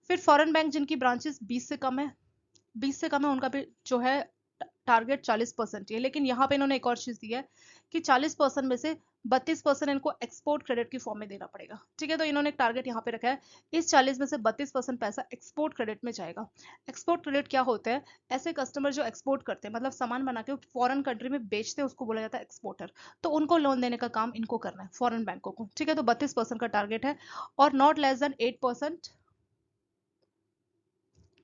फिर फॉरेन बैंक जिनकी ब्रांचेस 20 से कम है, 20 से कम है, उनका भी जो है टारगेट 40% ही है। लेकिन यहाँ पे इन्होंने एक और चीज दी है कि 40% में से 32% इनको एक्सपोर्ट क्रेडिट की फॉर्म में देना पड़ेगा। ठीक है, तो इन्होंने एक टारगेट यहाँ पे रखा है, इस 40 में से 32% पैसा एक्सपोर्ट क्रेडिट में जाएगा। एक्सपोर्ट क्रेडिट क्या होते हैं, ऐसे कस्टमर जो एक्सपोर्ट करते हैं, मतलब सामान बना के फॉरेन कंट्री में बेचते हैं, उसको बोला जाता है एक्सपोर्टर। तो उनको लोन देने का काम इनको करना है, फॉरेन बैंकों को। ठीक है, तो 32% का टारगेट है, और not less than 8%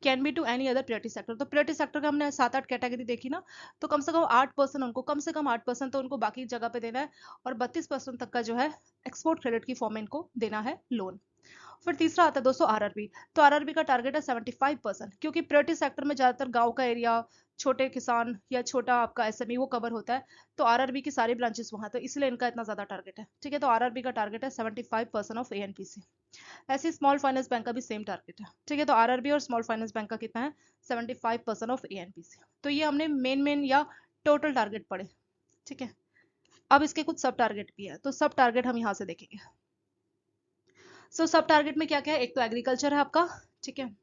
can be to any other priority sector. तो प्रायोरिटी सेक्टर का हमने 7-8 कैटेगरी देखी ना, तो कम से कम 8% उनको, कम से कम 8% तो उनको बाकी जगह पे देना है, और 32% तक का जो है एक्सपोर्ट क्रेडिट की फॉर्म में इनको देना है लोन। फिर तीसरा आता है दोस्तों आरआरबी। तो आरआरबी का टारगेट है 75%, क्योंकि प्रायोरिटी सेक्टर में ज्यादातर गांव का एरिया, छोटे किसान या छोटा आपका एसएमई वो कवर होता है, तो आरआरबी की सारी ब्रांचेस वहां, तो इसलिए इनका इतना ज्यादा टारगेट है। ठीक है, तो आरआरबी का टारगेट है 75% ऑफ एएनपीसी। ऐसे स्मॉल फाइनेंस बैंक का भी सेम टारगेट है। ठीक है, तो आरआरबी और स्मॉल फाइनेंस बैंक का कितना है, 75% ऑफ एएनपीसी। तो ये हमने मेन मेन या टोटल टारगेट पढ़े। ठीक है, अब इसके कुछ सब टारगेट भी है, तो सब टारगेट हम यहाँ से देखेंगे। सो सब टारगेट में क्या क्या है, एक तो एग्रीकल्चर है आपका। ठीक है,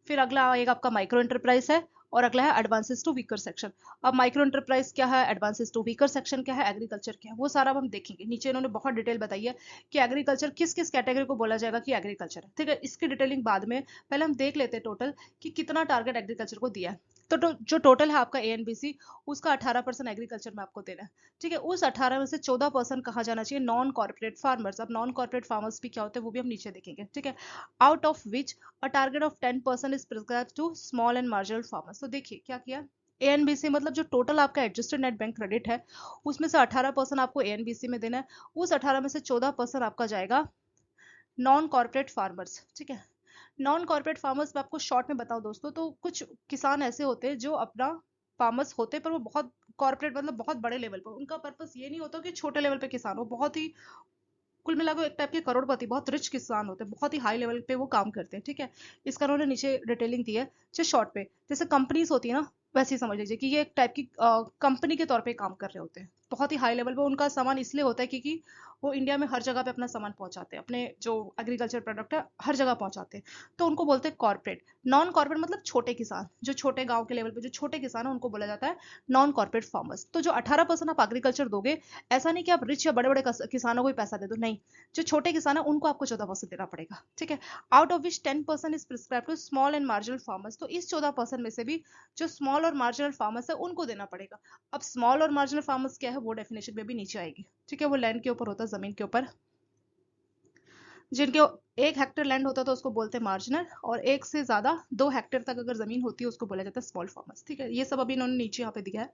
फिर अगला आएगा आपका माइक्रो एंटरप्राइज है, और अगला है एडवांसेस टू वीकर सेक्शन। अब माइक्रो एंटरप्राइज क्या है, एडवांसेस टू वीकर सेक्शन क्या है, एग्रीकल्चर क्या है, वो सारा अब हम देखेंगे। नीचे इन्होंने बहुत डिटेल बताई है कि एग्रीकल्चर किस किस कैटेगरी को बोला जाएगा कि एग्रीकल्चर है। ठीक है, इसकी डिटेलिंग बाद में, पहले हम देख लेते हैं टोटल कि कितना टारगेट एग्रीकल्चर को दिया है। जो टोटल है आपका एएनबीसी, उसका 18% एग्रीकल्चर में आपको देना है। ठीक है, उस 18 में से 14% कहा जाना चाहिए नॉन कॉर्पोरेट फार्मर्स। अब नॉन कॉर्पोरेट फार्मर्स भी क्या होते हैं, वो भी हम नीचे देखेंगे। ठीक है, out of which a target of 10% is prescribed to small and marginal farmers. तो देखिए क्या किया, एएनबीसी मतलब जो टोटल आपका एडजस्टेड नेट बैंक क्रेडिट है, उसमें से 18% आपको एएनबीसी में देना है। उस 18 में से 14% आपका जाएगा नॉन कॉर्पोरेट फार्मर्स। ठीक है, नॉन कॉर्पोरेट फार्मर्स मैं आपको शॉर्ट में बताऊं दोस्तों, तो कुछ किसान ऐसे होते हैं जो अपना फार्मर्स होते हैं, पर वो बहुत कॉर्पोरेट मतलब बहुत बड़े लेवल पर, उनका पर्पस ये नहीं होता कि छोटे लेवल पे किसान हो, बहुत ही कुल मिलाकर एक टाइप के करोड़पति, बहुत रिच किसान होते हैं, बहुत ही हाई लेवल पे वो काम करते हैं। ठीक है, इसका उन्होंने नीचे डिटेलिंग दी है। जैसे शॉर्ट पे जैसे कंपनीज होती है ना, वैसे ही समझ लीजिए कि ये एक टाइप की कंपनी के तौर पे काम कर रहे होते हैं, बहुत ही हाई लेवल पे। उनका सामान इसलिए होता है क्योंकि वो इंडिया में हर जगह पे अपना सामान पहुंचाते हैं, अपने जो एग्रीकल्चर प्रोडक्ट है हर जगह पहुंचाते हैं, तो उनको बोलते हैं कॉर्पोरेट। नॉन कॉर्पोरेट मतलब छोटे किसान, जो छोटे गांव के लेवल पे जो छोटे किसान है, उनको बोला जाता है नॉन कॉर्पोरेट फार्मर्स। तो जो 18% आप एग्रीकल्चर दोगे, ऐसा नहीं कि आप रिच या बड़े बड़े किसानों को ही पैसा दे दो, नहीं, जो छोटे किसान है उनको आपको 14% देना पड़ेगा। ठीक है, out of which 10% is prescribe to small and marginal farmers. तो इस 14% में से भी जो स्मॉल और मार्जिनल फार्मर्स है उनको देना पड़ेगा। अब स्मॉल और मार्जिनल फार्मर्स क्या है, वो डेफिनेशन में भी नीचे आएगी। ठीक है, वो लैंड के ऊपर होता है, जमीन के ऊपर, जिनके 1 हेक्टेयर लैंड होता है तो उसको बोलते हैं मार्जिनल, और 1 से ज्यादा 2 हेक्टेयर तक अगर जमीन होती है उसको बोला जाता है स्मॉल फार्मर्स। ठीक है, ये सब अभी इन्होंने नीचे यहाँ पे दिया है।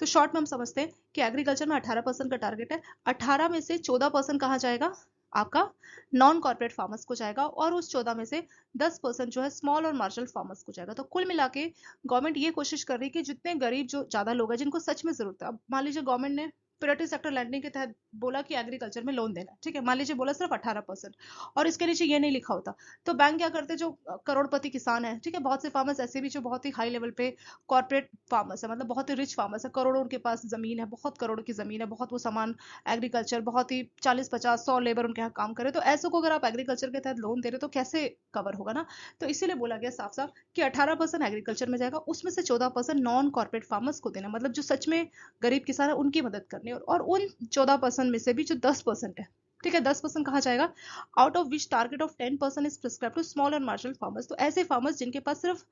तो शॉर्ट में हम समझते हैं कि एग्रीकल्चर में 18% का टारगेट है, 18 में से 14% कहाँ जाएगा, आपका नॉन कॉर्पोरेट फार्मर्स को जाएगा, और उस 14 में से 10% जो है स्मॉल और मार्जिनल फार्मर्स को जाएगा। तो कुल मिला के गवर्नमेंट ये कोशिश कर रही है कि जितने गरीब जो ज्यादा लोग हैं जिनको सच में जरूरत है, अब मान लीजिए गवर्नमेंट ने प्रायोरिटी सेक्टर लैंडिंग के तहत बोला कि एग्रीकल्चर में लोन देना, ठीक है, मान लीजिए बोला सिर्फ 18%, और इसके नीचे ये नहीं लिखा होता, तो बैंक क्या करते, जो करोड़पति किसान है, ठीक है, बहुत से फार्मर्स ऐसे भी जो बहुत ही हाई लेवल पे कॉर्पोरेट फार्मर्स है, मतलब बहुत ही रिच फार्मर्स है, करोड़ों उनके पास जमीन है, बहुत करोड़ की जमीन है, बहुत वो सामान एग्रीकल्चर, बहुत ही 40-50-100 लेबर उनके यहाँ काम करे, तो ऐसे को अगर आप एग्रीकल्चर के तहत लोन दे रहे हो तो कैसे कवर होगा ना। तो इसीलिए बोला गया साफ साफ कि 18% एग्रीकल्चर में जाएगा, उसमें से 14% नॉन कॉर्पोरेट फार्मर्स को देना, मतलब जो सच में गरीब किसान है उनकी मदद करनी है, और उन 14% में से भी जो 10% है, ठीक है, 10% कहाँ जाएगा, out of which target of 10% is prescribe to small और मार्जिनल फार्मर्स। तो ऐसे फार्मर्स जिनके पास सिर्फ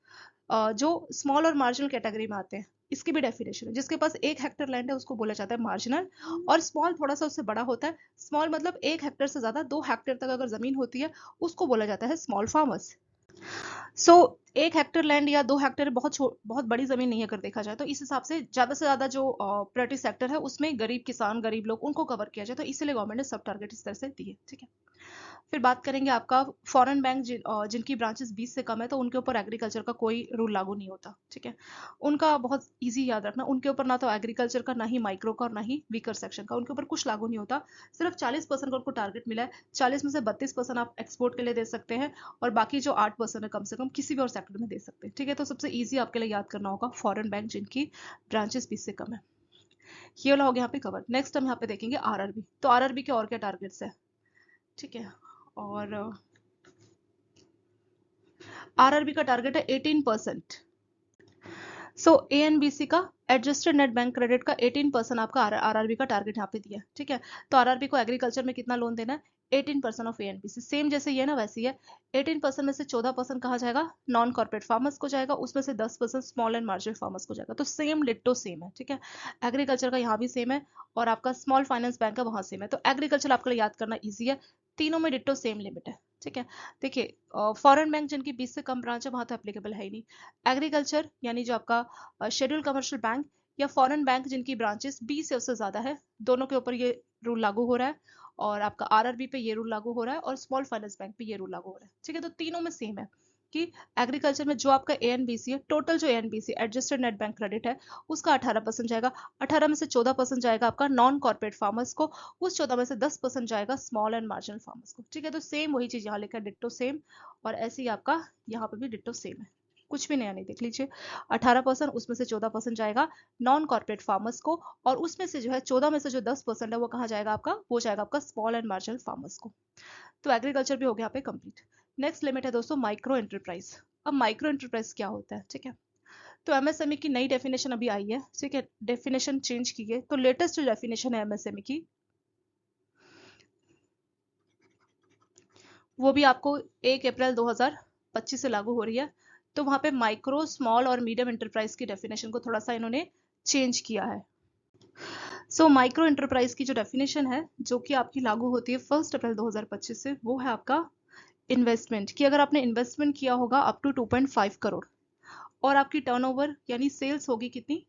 जो स्मॉल और मार्जिनल कैटेगरी में आते हैं, इसकी भी डेफिनेशन है। जिसके पास 1 हेक्टेयर लैंड है उसको बोला जाता है मार्जिनल, और स्मॉल थोड़ा सा उससे बड़ा होता है। स्मॉल मतलब 1 हेक्टेयर से ज्यादा 2 हेक्टेयर तक अगर जमीन होती है उसको बोला जाता है स्मॉल फार्मर्स। सो 1 हेक्टेयर लैंड या 2 हेक्टेयर बहुत बड़ी जमीन नहीं है अगर देखा जाए तो। इस हिसाब से ज्यादा जो प्रायोरिटी सेक्टर है उसमें गरीब किसान, गरीब लोग, उनको कवर किया जाए, तो इसीलिए गवर्नमेंट ने सब टारगेट इस तरह से दिए। ठीक है, फिर बात करेंगे आपका फॉरेन बैंक जिनकी ब्रांचेस 20 से कम है तो उनके ऊपर एग्रीकल्चर का कोई रूल लागू नहीं होता। ठीक है, उनका बहुत इजी याद रखना, उनके ऊपर ना तो एग्रीकल्चर का, ना ही माइक्रो का, और ना ही वीकर सेक्शन का, उनके ऊपर कुछ लागू नहीं होता। सिर्फ 40% का उनको टारगेट मिला है। 40 में से 32% आप एक्सपोर्ट के लिए दे सकते हैं, और बाकी जो 8% है कम से कम किसी भी और सेक्टर में दे सकते हैं। ठीक है, तो सबसे ईजी आपके लिए याद करना होगा फॉरेन बैंक जिनकी ब्रांचेस 20 से कम है। ये वाला हो गया यहाँ पे कवर। नेक्स्ट हम यहाँ पे देखेंगे आरआरबी। तो आरआरबी के और क्या टारगेट्स है। ठीक है, और आरआरबी का टारगेट है 18%। सो एएनबीसी का एडजस्टेड नेट बैंक क्रेडिट का 18% आपका आरआरबी का टारगेट यहाँ पे दिया है। ठीक है, तो आरआरबी को एग्रीकल्चर में कितना लोन देना है, 18% ऑफ एएनबीसी। सेम जैसे ये ना वैसे ही है। 18% में से 14% कहा जाएगा नॉन कॉर्पोरेट फार्मर्स को जाएगा, उसमें से 10% स्मॉल एंड मार्जिनल फार्मर्स को जाएगा। तो सेम डिट्टो सेम है। ठीक है, एग्रीकल्चर का यहाँ भी सेम है, और आपका स्मॉल फाइनेंस बैंक का वहां सेम है। तो एग्रीकल्चर आपके लिए याद करना ईजी है, तीनों में डिट्टो सेम लिमिट है। ठीक है, देखिए फॉरेन बैंक जिनकी 20 से कम ब्रांच है वहां तो एप्लीकेबल है ही नहीं। एग्रीकल्चर यानी जो आपका शेड्यूल कमर्शियल बैंक या फॉरेन बैंक जिनकी ब्रांचेस 20 से उससे ज्यादा है, दोनों के ऊपर ये रूल लागू हो रहा है। और आपका आरआरबी पे ये रूल लागू हो रहा है, और स्मॉल फाइनेंस बैंक पे ये रूल लागू हो रहा है। ठीक है, तो तीनों में सेम है कि एग्रीकल्चर में जो आपका एएनबीसी है, टोटल जो एएनबीसी एडजस्टेड नेट बैंक क्रेडिट है उसका 18% जाएगा। 18 में से 14% जाएगा आपका नॉन कॉर्पोरेट फार्मर्स को, उस 14 में से 10% जाएगा स्मॉल एंड मार्जिनल फार्मर्स को। ठीक है, तो सेम वही चीज यहाँ लिखा है, डिट्टो सेम, और ऐसे ही आपका यहाँ पे भी डिट्टो सेम है, कुछ भी नया नहीं। देख लीजिए 18%, उसमें से 14% जाएगा नॉन कॉर्पोरेट फार्मर्स को, और उसमें से जो है 14 में से जो 10% है वो कहाँ जाएगा आपका, वो जाएगा आपका स्मॉल एंड मार्जिनल फार्मर्स को। तो एग्रीकल्चर भी हो गया यहाँ पे कंप्लीट। नेक्स्ट लिमिट है दोस्तों माइक्रो एंटरप्राइज। अब माइक्रो एंटरप्राइज क्या होता है। ठीक है, तो एमएसएमई की नई डेफिनेशन अभी आई है। ठीक है, डेफिनेशन चेंज की है, तो लेटेस्ट जो डेफिनेशन है एमएसएमई की वो भी आपको 1 अप्रैल 2025 से लागू हो रही है। तो वहां पे माइक्रो, स्मॉल और मीडियम एंटरप्राइज की डेफिनेशन को थोड़ा सा इन्होंने चेंज किया है। सो माइक्रो एंटरप्राइज की जो डेफिनेशन है जो कि आपकी लागू होती है 1 अप्रैल 2025 से, वो है आपका इन्वेस्टमेंट, कि अगर आपने इन्वेस्टमेंट किया होगा अप टू 2.5 करोड़, और आपकी टर्नओवर यानी सेल्स होगी कितनी,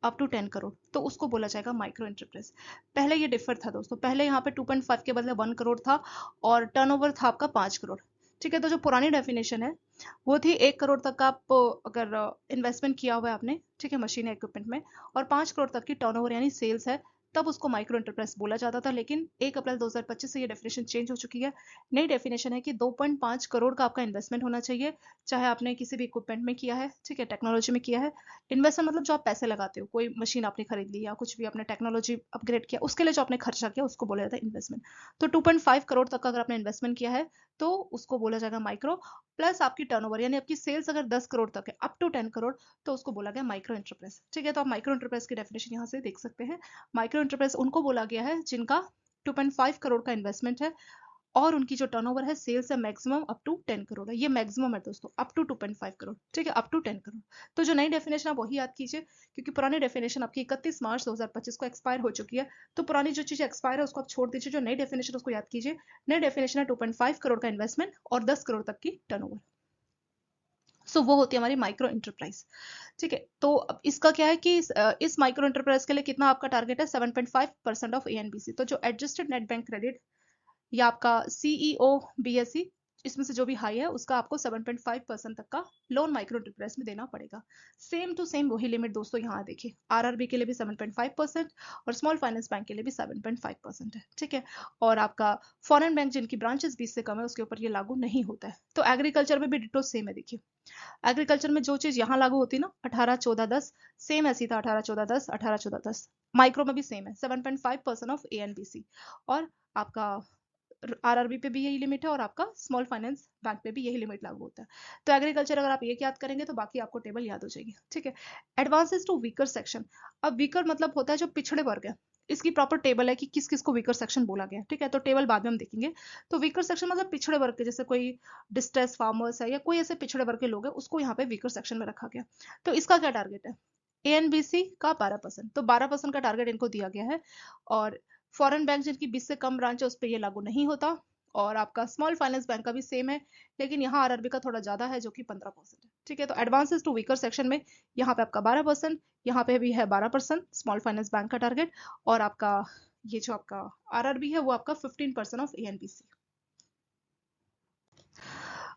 अप टू 10 करोड़, तो उसको बोला जाएगा माइक्रो एंटरप्राइज। पहले ये डिफर था दोस्तों, पहले यहाँ पे 2.5 के बदले 1 करोड़ था, और टर्नओवर था आपका 5 करोड़। ठीक है, तो जो पुरानी डेफिनेशन है वो थी 1 करोड़ तक का आप अगर इन्वेस्टमेंट किया हुआ है आपने, ठीक है, मशीन इक्विपमेंट में, और 5 करोड़ तक की टर्नओवर यानी सेल्स है, तब उसको माइक्रो एंटरप्राइज बोला जाता था। लेकिन 1 अप्रैल 2025 से ये डेफिनेशन चेंज हो चुकी है। नई डेफिनेशन है कि 2.5 करोड़ का आपका इन्वेस्टमेंट होना चाहिए, चाहे आपने किसी भी इक्विपमेंट में किया है, ठीक है, टेक्नोलॉजी में किया है। इन्वेस्टमेंट मतलब जो आप पैसे लगाते हो, कोई मशीन आपने खरीद ली या कुछ भी आपने टेक्नोलॉजी अपग्रेड किया, उसके लिए जो आपने खर्चा किया उसको बोला जाता है इन्वेस्टमेंट। तो 2.5 करोड़ तक का अगर आपने इन्वेस्टमेंट किया है तो उसको बोला जाएगा माइक्रो, प्लस आपकी टर्नओवर यानी आपकी सेल्स अगर 10 करोड़ तक है, अप टू 10 करोड़, तो उसको बोला गया माइक्रो एंटरप्राइज। ठीक है, तो आप माइक्रो एंटरप्राइज की डेफिनेशन यहाँ से देख सकते हैं। माइक्रो एंटरप्राइज उनको बोला गया है जिनका 2.5 करोड़ का इन्वेस्टमेंट है, और उनकी जो टर्नओवर है सेल्स है मैक्सिमम अप टू 10 करोड़ है। ये मैक्सिमम है दोस्तों, अप टू 2.5 करोड़। ठीक है, अप टू 10 करोड़। तो जो नई डेफिनेशन आप वही याद कीजिए, क्योंकि पुरानी डेफिनेशन आपकी 31 मार्च 2025 को एक्सपायर हो चुकी है। तो पुरानी जो चीज एक्सपायर है उसको आप छोड़ दीजिए, जो नई डेफिनेशन उसको याद कीजिए। नई डेफिनेशन है 2.5 करोड़ का इन्वेस्टमेंट और 10 करोड़ तक की टर्नओवर। सो वो होती है हमारी माइक्रो एंटरप्राइज। ठीक है, तो अब इसका क्या है कि इस माइक्रो एंटरप्राइज के लिए कितना आपका टारगेट है, 7.5% ऑफ एएनबीसी। तो जो एडजस्टेड नेट बैंक क्रेडिट या आपका सीईओ बीएसई, इसमें से जो भी हाई है उसका आपको 7.5% तक का लोन माइक्रो एंटरप्राइज में देना पड़ेगा। सेम टू सेम वही लिमिट दोस्तों यहाँ देखिए, आरआरबी के लिए भी 7.5% और स्मॉल फाइनेंस बैंक के लिए भी 7.5% है। ठीक है, और आपका फॉरेन बैंक जिनकी ब्रांचेस 20 से कम है उसके ऊपर ये लागू नहीं होता है। तो एग्रीकल्चर में भी डिटो सेम है। देखिए एग्रीकल्चर में जो चीज यहाँ लागू होती है ना, 18-14-10, सेम ऐसी था, 18-14-10, 18-14-10। माइक्रो में भी सेम है, 7.5% ऑफ एएनबीसी। और आपका आरआरबी पे भी यही लिमिट है, और आपका स्मॉल फाइनेंस बैंक पे भी यही लिमिट लागू होता है। तो एग्रीकल्चर अगर आप ये याद करेंगे तो बाकी आपको टेबल याद हो जाएगी। ठीक है, एडवांसेस टू वीकर सेक्शन। अब वीकर मतलब होता है जो पिछड़े वर्ग है, इसकी प्रॉपर टेबल है कि किस किस को वीकर सेक्शन बोला गया। ठीक है, तो टेबल बाद में हम देखेंगे। तो वीकर सेक्शन मतलब पिछड़े वर्ग के, जैसे कोई डिस्ट्रेस फार्मर्स है या कोई ऐसे पिछड़े वर्ग के लोग हैं, उसको यहाँ पे वीकर सेक्शन में रखा गया। तो इसका क्या टारगेट है, एएनबीसी का 12%, तो 12% का टारगेट इनको दिया गया है। और फॉरेन बैंक जिनकी 20 से कम ब्रांच है उस पर ये लागू नहीं होता। और आपका स्मॉल फाइनेंस बैंक का भी सेम है, लेकिन यहाँ आरआरबी का थोड़ा ज्यादा है जो कि 15% है। ठीक है, तो एडवांसेस टू वीकर सेक्शन में यहाँ पे आपका 12%, यहाँ पे भी है 12% स्मॉल फाइनेंस बैंक का टारगेट। और आपका ये जो आपका आरआरबी है वो आपका 15% ऑफ एएनबीसी।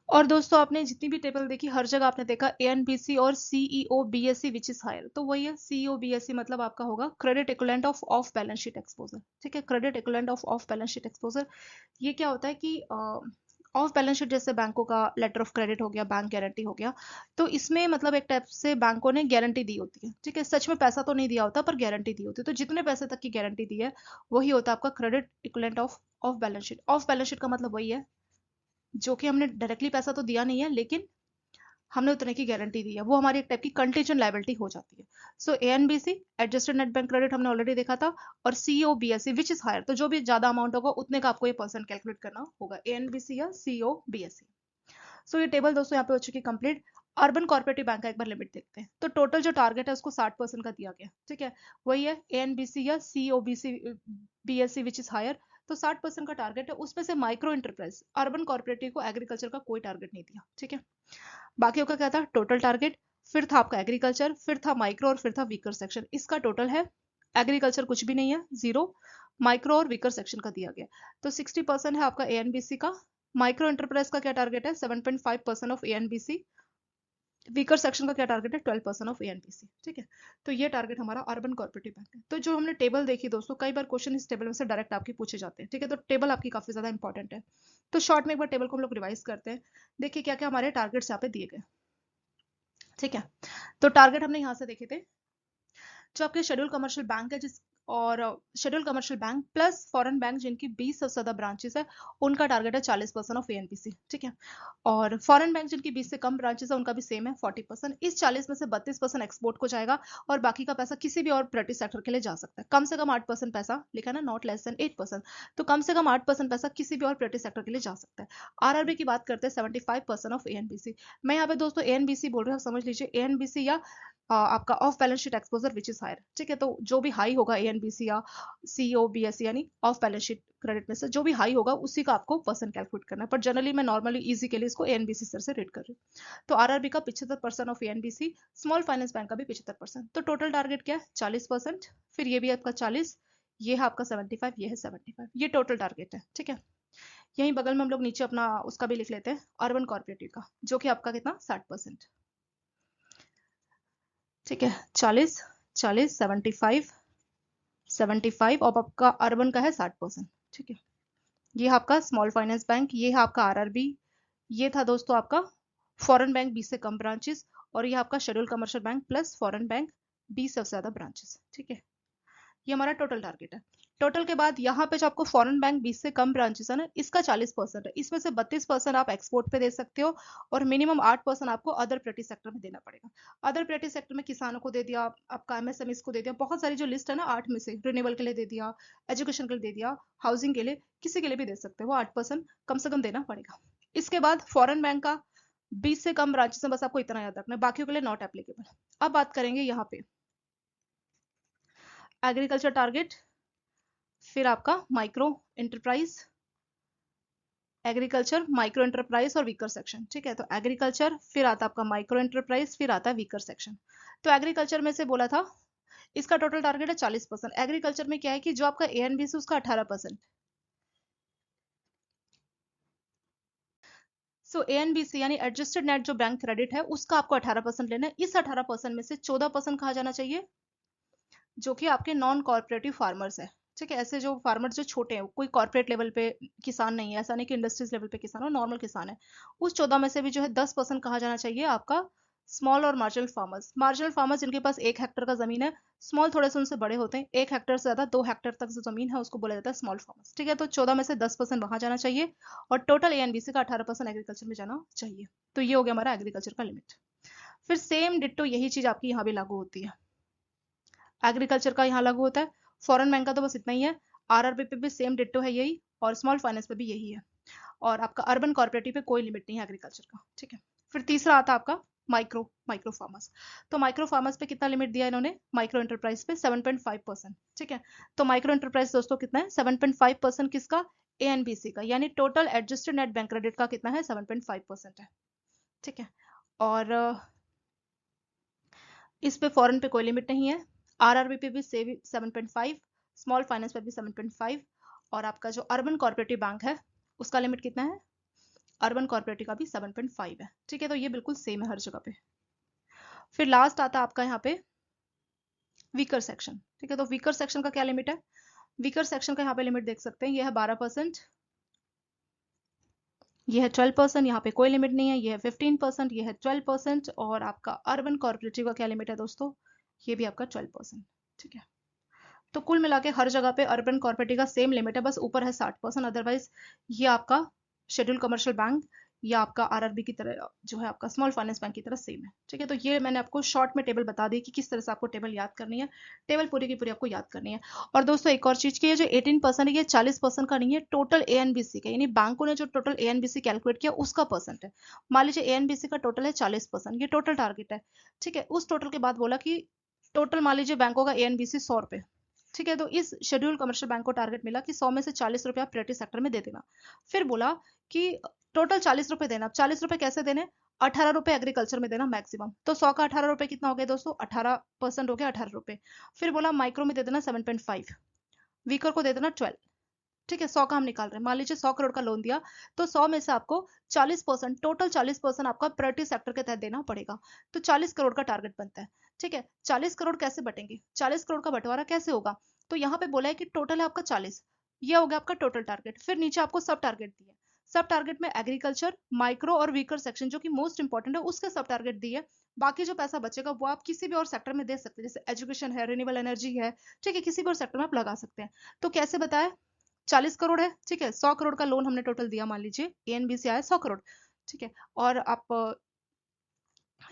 और दोस्तों आपने जितनी भी टेबल देखी हर जगह आपने देखा एएनबीसी और CEO BSC which is higher, तो वही है सीईओ बीएससी मतलब आपका होगा credit equivalent of balance sheet exposure. ठीक है, credit equivalent of balance sheet exposure ये क्या होता है कि ऑफ बैलेंस शीट जैसे बैंकों का लेटर ऑफ क्रेडिट हो गया, बैंक गारंटी हो गया, तो इसमें मतलब एक टाइप से बैंकों ने गारंटी दी होती है। ठीक है, सच में पैसा तो नहीं दिया होता पर गारंटी दी होती है, तो जितने पैसे तक की गारंटी दी है वही होता है आपका credit equivalent of of balance sheet. Of balance sheet का मतलब वही है जो कि हमने डायरेक्टली पैसा तो दिया नहीं है लेकिन हमने उतने की गारंटी दी है, वो हमारी एक टाइप की कंटीजेंट लायबिलिटी हो जाती है। So ANBC adjusted net bank credit हमने ऑलरेडी देखा था, और CO BSC which is higher, तो जो भी ज्यादा अमाउंट होगा उतने का आपको ये परसेंट कैलकुलेट करना होगा, एएनबीसी या सीओ बीएससी। सो ये टेबल दोस्तों यहाँ पे हो चुकी कंप्लीट। अर्बन कॉर्पोरेटिव बैंक का एक बार लिमिट देखते हैं, तो टोटल जो टारगेट है उसको 60% का दिया गया। ठीक है, वही है एएनबीसी या सीओबीसी बीएससी विच इज हायर, तो 60% का टारगेट है। उसमें से माइक्रो इंटरप्राइज अर्बन कॉर्पोरेटिव को एग्रीकल्चर का कोई टारगेट नहीं दिया। ठीक है, बाकियों का क्या था टोटल टारगेट, फिर था आपका एग्रीकल्चर, फिर था माइक्रो और फिर था वीकर सेक्शन। इसका टोटल है एग्रीकल्चर कुछ भी नहीं है, 0, माइक्रो और वीकर सेक्शन का दिया गया, तो 60% है आपका एएनबीसी का। माइक्रो एंटरप्राइज का क्या टारगेट है 7.5% ऑफ एएनबीसी। वीकर सेक्शन का क्या टारगेट है 12% ऑफ एएनबीसी। ठीक है, तो ये टारगेट हमारा अर्बन कॉर्पोरेटिव बैंक है। तो जो हमने टेबल देखी दोस्तों, कई बार क्वेश्चन इस टेबल में से डायरेक्ट आपके पूछे जाते हैं। ठीक है, तो टेबल आपकी काफी ज्यादा इंपॉर्टेंट है। तो शॉर्ट में एक बार टेबल को हम लोग रिवाइज करते हैं। देखिए क्या क्या हमारे टारगेट्स यहाँ पे दिए गए। ठीक है, तो टारगेट हमने यहाँ से देखे थे, जो आपके शेड्यूल कमर्शियल बैंक है जिस और schedule commercial bank plus foreign bank जिनकी 20 से ज्यादा ब्रांचेस है उनका टारगेट है 40% ऑफ एएनपीसी। ठीक है, और फॉरेन बैंक जिनकी 20 से कम ब्रांचेस है उनका भी सेम है 40%। इस 40 में से 32% एक्सपोर्ट को जाएगा और बाकी का पैसा किसी भी और प्राइवेट सेक्टर के लिए जा सकता है। कम से कम 8% पैसा लिखा है ना, नॉट लेस देन 8%, तो कम से कम 8% पैसा किसी भी और प्राइवेट सेक्टर के लिए जा सकता है। आरआरबी की बात करते हैं 75% ऑफ एएनबीसी। मैं यहाँ पे दोस्तों एएनबीसी बोल रहा हूँ, समझ लीजिए एएनबीसी या आपका off balance sheet exposure which is higher. ठीक है, तो जो भी हाई होगा एएनबीसी या सीओ बीएससी यानी ऑफ बैलेंस शीट क्रेडिट में से जो भी हाई होगा उसी का आपको परसेंट कैलकुलेट करना है, पर जनरली मैं नॉर्मली इजी के लिए इसको एएनबीसी सर से रेट कर रही हूँ। तो आरआरबी का 75% ऑफ एएनबीसी, स्मॉल फाइनेंस बैंक का भी 75%, तो टोटल टारगेट क्या है 40%। फिर ये भी आपका 40, ये है आपका 75, ये है 75, ये टोटल टारगेट है। ठीक है, यहीं बगल में हम लोग नीचे अपना उसका भी लिख लेते हैं अर्बन कॉर्पोरेटिव का, जो कि आपका कितना 60%। ठीक है, 40 40 75 75 और आपका अर्बन का है 60%। ठीक है, ये है आपका स्मॉल फाइनेंस बैंक, ये है आपका आरआरबी, ये था दोस्तों आपका फॉरेन बैंक 20 से कम ब्रांचेस, और ये आपका schedule commercial bank plus foreign bank 20 से ज्यादा ब्रांचेस। ठीक है, ये हमारा टोटल टारगेट है। टोटल के बाद यहाँ पे जो आपको फॉरेन बैंक 20 से कम ब्रांचेस है ना, इसका 40% है, इसमें से 32% आप एक्सपोर्ट पे दे सकते हो और मिनिमम 8% आपको अदर प्राइवेट सेक्टर में देना पड़ेगा। अदर प्राइवेट सेक्टर में किसानों को दे दिया, आपका एमएसएमई को दे दिया, बहुत सारी जो लिस्ट है ना 8 में से, रिन्यूएबल के लिए दे दिया, एजुकेशन के लिए दे दिया, हाउसिंग के लिए, किसी के लिए भी दे सकते हो, वो 8% कम से कम देना पड़ेगा। इसके बाद फॉरेन बैंक का 20 से कम ब्रांचेस में बस आपको इतना याद रखना है, बाकियों के लिए नॉट एप्लीकेबल। अब बात करेंगे यहाँ पे एग्रीकल्चर टारगेट, फिर आपका micro enterprise, agriculture micro enterprise और वीकर सेक्शन। ठीक है, तो एग्रीकल्चर फिर आता है आपका माइक्रो एंटरप्राइज फिर आता है वीकर सेक्शन। तो एग्रीकल्चर में से बोला था इसका टोटल टारगेट है 40%। एग्रीकल्चर में क्या है कि जो आपका एएनबीसी उसका 18%। सो एएनबीसी यानी एडजस्टेड नेट जो बैंक क्रेडिट है उसका आपको 18% लेना है। इस 18% में से 14% कहा जाना चाहिए जो कि आपके नॉन कॉर्पोरेटिव फार्मर्स है। ठीक है, ऐसे जो फार्मर्स जो छोटे हैं, कोई कॉर्पोरेट लेवल पे किसान नहीं है, ऐसा नहीं कि इंडस्ट्रीज लेवल पे किसान हो, नॉर्मल किसान है, उस 14 में से भी जो है 10% कहा जाना चाहिए आपका स्मॉल और मार्जिनल फार्मर्स। मार्जिनल फार्मर्स जिनके पास 1 हेक्टर का जमीन है, स्मॉल थोड़े से उनसे बड़े होते हैं, 1 हेक्टर से ज्यादा 2 हेक्टर तक जो जमीन है उसको बोला जाता है स्मॉल फार्मर्स। ठीक है, तो 14 में से 10% वहां जाना चाहिए और टोटल एएनबीसी का 18% एग्रीकल्चर में जाना चाहिए। तो ये हो गया हमारा एग्रीकल्चर का लिमिट। फिर सेम डिट्टो यही चीज आपकी यहाँ भी लागू होती है, एग्रीकल्चर का यहाँ लागू होता है। फॉरेन बैंक का तो बस इतना ही है, आरआरबी पे भी सेम डिट्टो है यही, और स्मॉल फाइनेंस पे भी यही है, और आपका अर्बन कॉर्पोरेटिव पे कोई लिमिट नहीं है एग्रीकल्चर का। ठीक है, फिर तीसरा आता है आपका माइक्रो फार्मर्स। तो माइक्रो फार्मर्स पे कितना लिमिट दिया इन्होंने, माइक्रो एंटरप्राइज पे 7.5%। ठीक है, तो माइक्रो एंटरप्राइज दोस्तों कितना है, 7.5% किसका, ए एन बी सी का, यानी total adjusted net bank credit का कितना है, 7.5% है। ठीक है, और इस पे फॉरेन पे कोई लिमिट नहीं है। आरआरबी पे भी 7.5, स्मॉल फाइनेंस पे भी 7.5, और आपका जो अर्बन कॉर्पोरेटिव बैंक है उसका लिमिट कितना है, अर्बन कॉर्पोरेटिव का भी 7.5 है। ठीक है, तो ये बिल्कुल सेम है हर जगह पे। फिर लास्ट आता है आपका यहाँ पे वीकर सेक्शन। ठीक है, तो वीकर सेक्शन का क्या लिमिट है, वीकर सेक्शन का यहाँ पे लिमिट देख सकते हैं, ये है 12%, ये है 12%, यहाँ पे कोई लिमिट नहीं है, ये है 15%, ये है 12%, और आपका अर्बन कॉर्पोरेटिव का क्या लिमिट है दोस्तों, ये भी आपका 12%। ठीक है, तो कुल मिला के हर जगह पे अर्बन कॉर्पोरेटिव का सेम लिमिट है, बस ऊपर है 60%, अदरवाइज ये आपका शेड्यूल कमर्शियल बैंक या आपका आरआरबी की तरह जो है आपका स्मॉल फाइनेंस बैंक की तरह सेम है। ठीक है, तो ये मैंने आपको शॉर्ट में टेबल बता दी कि किस तरह से आपको टेबल याद करनी है, टेबल पूरी की पूरी आपको याद करनी है। और दोस्तों एक और चीज की, ये जो 18% है ये 40% का नहीं है, टोटल एएनबीसी का, यानी बैंकों ने जो टोटल एएनबीसी कैलकुलेट किया उसका परसेंट है। मान लीजिए एएनबीसी का टोटल है 40%, ये टोटल टारगेट है। ठीक है, उस टोटल के बाद बोला कि टोटल मान लीजिए बैंकों का एएनबीसी 100 रुपए। ठीक है, तो इस शेड्यूल कमर्शियल बैंक को टारगेट मिला कि 100 में से 40 रुपए आप प्राइवेट सेक्टर में दे देना। फिर बोला कि टोटल 40 रुपए देना, 40 रुपए कैसे देने, 18 रुपए एग्रीकल्चर में देना मैक्सिमम, तो 100 का 18 रुपए कितना हो गया दोस्तों, 18% हो गया, 18 रुपए। फिर बोला माइक्रो में दे देना 7.5, वीकर को दे देना 12। ठीक है, 100 का हम निकाल रहे हैं, मान लीजिए 100 करोड़ का लोन दिया, तो 100 में से आपको 40%, टोटल 40% आपका प्रायोरिटी सेक्टर के तहत देना पड़ेगा, तो 40 करोड़ का टारगेट बनता है। ठीक है, 40 करोड़ कैसे बटेंगे, 40 करोड़ का बंटवारा कैसे होगा, तो यहाँ पे बोला है कि टोटल है आपका 40, ये हो गया आपका टोटल टारगेट। फिर नीचे आपको सब टारगेट दिए, सब टारगेट में एग्रीकल्चर, माइक्रो और वीकर सेक्शन जो कि मोस्ट इंपॉर्टेंट है उसके सब टारगेट दिए। बाकी जो पैसा बचेगा वो आप किसी भी और सेक्टर में दे सकते हैं, जैसे एजुकेशन है, रिन्यूएबल एनर्जी है। ठीक है, किसी भी और सेक्टर में आप लगा सकते हैं। तो कैसे बताया, 40 करोड़ है। ठीक है, 100 करोड़ का लोन हमने टोटल दिया, मान लीजिए एएनबीसी आया 100 करोड़। ठीक है, और आप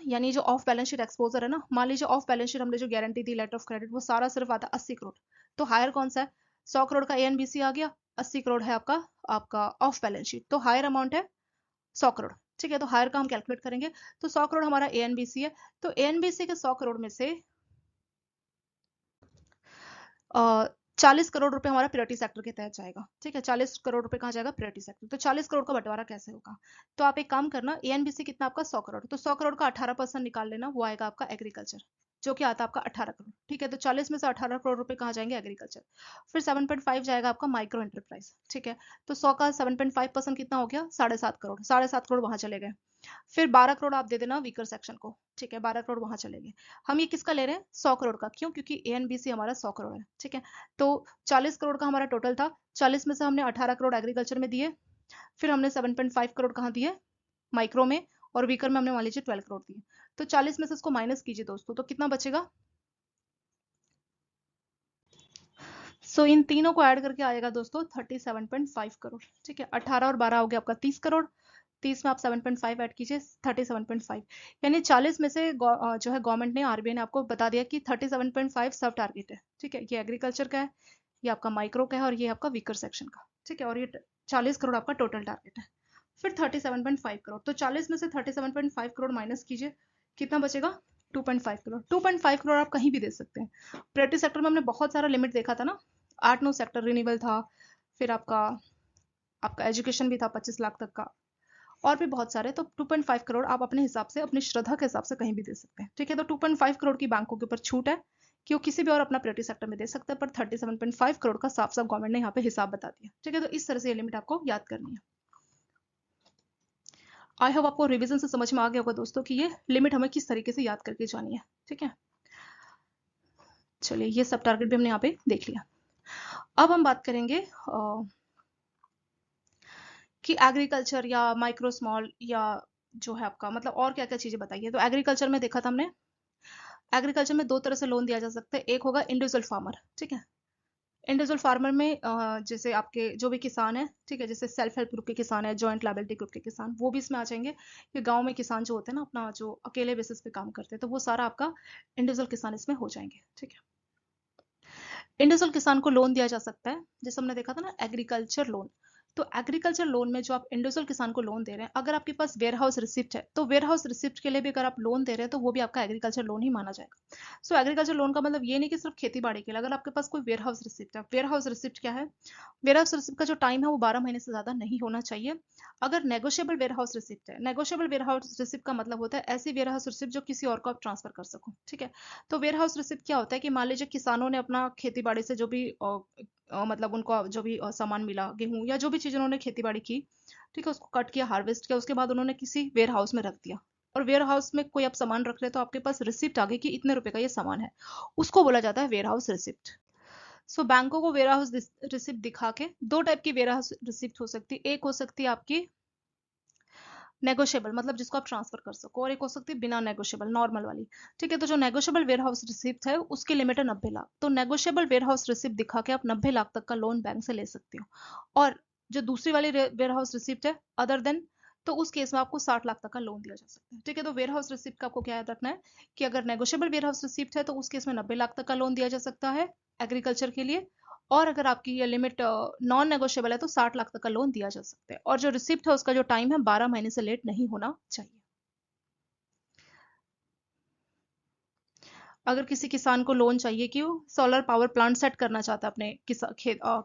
यानी जो ऑफ बैलेंस शीट एक्सपोजर है ना, मान लीजिए ऑफ बैलेंस शीट हमने जो गारंटी दी लेटर ऑफ क्रेडिट, वो सारा सिर्फ आता 80 करोड़। तो हायर कौन सा है, 100 करोड़ का एएनबीसी आ गया, 80 करोड़ है आपका आपका ऑफ बैलेंस शीट, तो हायर अमाउंट है 100 करोड़। ठीक है, तो हायर का हम कैलकुलेट करेंगे, तो 100 करोड़ हमारा एएनबीसी है, तो एएनबीसी के 100 करोड़ में से 40 करोड़ रुपए हमारा प्रायोरिटी सेक्टर के तहत जाएगा। ठीक है, 40 करोड़ रुपए कहाँ जाएगा, प्रायोरिटी सेक्टर। तो 40 करोड़ का बंटवारा कैसे होगा, तो आप एक काम करना, एएनबीसी कितना आपका 100 करोड़, तो 100 करोड़ का 18% निकाल लेना, वो आएगा आपका एग्रीकल्चर, जो कि आता है आपका 18 करोड़। ठीक है, तो 40 में से 18 करोड़ रुपए कहाँ जाएंगे, एग्रीकल्चर। फिर 7.5 जाएगा आपका माइक्रो एंटरप्राइज। ठीक है, तो 100 का 7.5% कितना हो गया, 7.5 करोड़, 7.5 करोड़ वहां चले गए। फिर 12 करोड़ आप दे देना वीकर सेक्शन को। ठीक है, 12 करोड़ वहां चले गए। हम ये किसका ले रहे हैं, 100 करोड़ का, क्यों, क्योंकि एएनबीसी हमारा 100 करोड़ है। ठीक है, तो 40 करोड़ का हमारा टोटल था, 40 में से हमने 18 करोड़ एग्रीकल्चर में दिए, फिर हमने 7.5 करोड़ कहाँ दिए, माइक्रो में, और वीकर में हमने मान लीजिए 12 करोड़ दिए। तो 40 में से इसको माइनस कीजिए दोस्तों, तो कितना बचेगा, इन तीनों को ऐड करके आएगा दोस्तों 37.5 करोड़। ठीक है, 18 और 12 हो गया आपका 30 करोड़, 30 में आप 7.5 ऐड कीजिए, 37.5, यानी 40 में से जो है गवर्नमेंट ने, आरबीआई ने आपको बता दिया कि 37.5 सब टारगेट है। ठीक है, ये एग्रीकल्चर का है, ये आपका माइक्रो का है, और ये आपका वीकर सेक्शन का। ठीक है, और ये 40 करोड़ आपका टोटल टारगेट है। फिर 37.5 करोड़, तो 40 में से 37.5 करोड़ माइनस कीजिए, कितना बचेगा, 2.5 करोड़। 2.5 करोड़ आप कहीं भी दे सकते हैं। प्राइवेट सेक्टर में हमने बहुत सारा लिमिट देखा था ना, 8-9 सेक्टर रिन्यूएबल था, फिर आपका आपका एजुकेशन भी था 25 लाख तक का, और भी बहुत सारे। तो 2.5 करोड़ आप अपने हिसाब से, अपनी श्रद्धा के हिसाब से कहीं भी दे सकते हैं। ठीक है, तो 2.5 करोड़ की बैंकों के ऊपर छूट है कि वो किसी भी और अपना प्रायोरिटी सेक्टर में दे सकते हैं, पर 37.5 करोड़ का साफ साफ गवर्नमेंट ने यहाँ पे हिसाब बता दिया। ठीक है, तो इस तरह से ये लिमिट आपको याद करनी है। आई होप आपको रिवीजन से समझ में आ गया होगा दोस्तों कि ये लिमिट हमें किस तरीके से याद करके जानी है। ठीक है, चलिए ये सब टारगेट भी हमने यहाँ पे देख लिया। अब हम बात करेंगे कि एग्रीकल्चर या माइक्रो स्मॉल या जो है आपका मतलब और क्या क्या चीजें बताइए। तो एग्रीकल्चर में देखा था हमने, एग्रीकल्चर में दो तरह से लोन दिया जा सकता है, एक होगा इंडिविजुअल फार्मर। ठीक है, इंडिविजुअल फार्मर में जैसे आपके जो भी किसान है, ठीक है, जैसे सेल्फ हेल्प ग्रुप के किसान है, जॉइंट लायबिलिटी ग्रुप के किसान, वो भी इसमें आ जाएंगे। ये गांव में किसान जो होते हैं ना, अपना जो अकेले बेसिस पे काम करते हैं, तो वो सारा आपका इंडिविजुअल किसान इसमें हो जाएंगे। ठीक है, इंडिविजुअल किसान को लोन दिया जा सकता है, जैसे हमने देखा था ना एग्रीकल्चर लोन, तो एग्रीकल्चर लोन में जो आप इंडिविजुअल किसान को लोन दे रहे हैं, अगर आपके पास वेयर हाउस रिसिप्ट है तो वेयर हाउस रिसिप्ट के लिए भी अगर आप लोन दे रहे हैं तो वो भी आपका एग्रीकल्चर लोन ही माना जाएगा। सो एग्रीकल्चर लोन का मतलब ये नहीं कि सिर्फ खेती बाड़ी के लिए, अगर आपके पास कोई वेयर हाउस रिसिप्ट है। वेयर हाउस रिसिप्ट क्या है? वेयर हाउस रिसिप्ट का जो टाइम है वो 12 महीने से ज्यादा नहीं होना चाहिए। अगर नेगोशियबल वेयर हाउस रिसिप्ट है, नेगोशियबल वेयर हाउस रिसिप्ट का मतलब होता है ऐसी वेयर हाउस रिसिप्ट जो किसी और को आप ट्रांसफर कर सको। ठीक है। तो वेयर हाउस रिसिप्ट क्या होता है कि मान लीजिए किसानों ने अपना खेती बाड़ी से जो भी मतलब उनको जो भी सामान मिला, गेहूं या जो भी चीज उन्होंने खेती बाड़ी की, ठीक है, उसको कट किया, हार्वेस्ट किया, उसके बाद उन्होंने किसी वेयर हाउस में रख दिया। और वेयर हाउस में कोई आप सामान रख रहे हैं तो आपके पास रिसिप्ट आ गई कि इतने रुपए का ये सामान है, उसको बोला जाता है वेयर हाउस रिसिप्ट। सो बैंकों को वेयर हाउस रिसिप्ट दिखा के दो टाइप की वेयर हाउस रिसिप्ट हो सकती है। एक हो सकती है आपकी नेगोशिएबल, मतलब जिसको आप ट्रांसफर कर सको, और एक हो सकती है बिना नेगोशिएबल, नॉर्मल वाली। ठीक है। तो जो नेगोशिएबल वेयर हाउस रिसिप्ट है उसकी लिमिट है 90 लाख। तो नेगोशिएबल वेयर हाउस रिसिप्ट दिखा के आप 90 लाख तक का लोन बैंक से ले सकते हो। और जो दूसरी वाली वेयर हाउस रिसिप्ट है अदर देन, तो उस केस में आपको 60 लाख तक का लोन दिया जा सकता है। ठीक है। तो वेयर हाउस रिसिप्ट का आपको क्या याद रखना है कि अगर नेगोशिएबल वेयर हाउस रिसिप्ट है तो उस केस में 90 लाख तक का लोन दिया जा सकता है एग्रीकल्चर के लिए। और अगर आपकी ये लिमिट नॉन नेगोशिएबल है तो 60 लाख तक का लोन दिया जा सकता है। और जो रिसिप्ट है उसका जो टाइम है 12 महीने से लेट नहीं होना चाहिए। अगर किसी किसान को लोन चाहिए कि वो सोलर पावर प्लांट सेट करना चाहता है अपने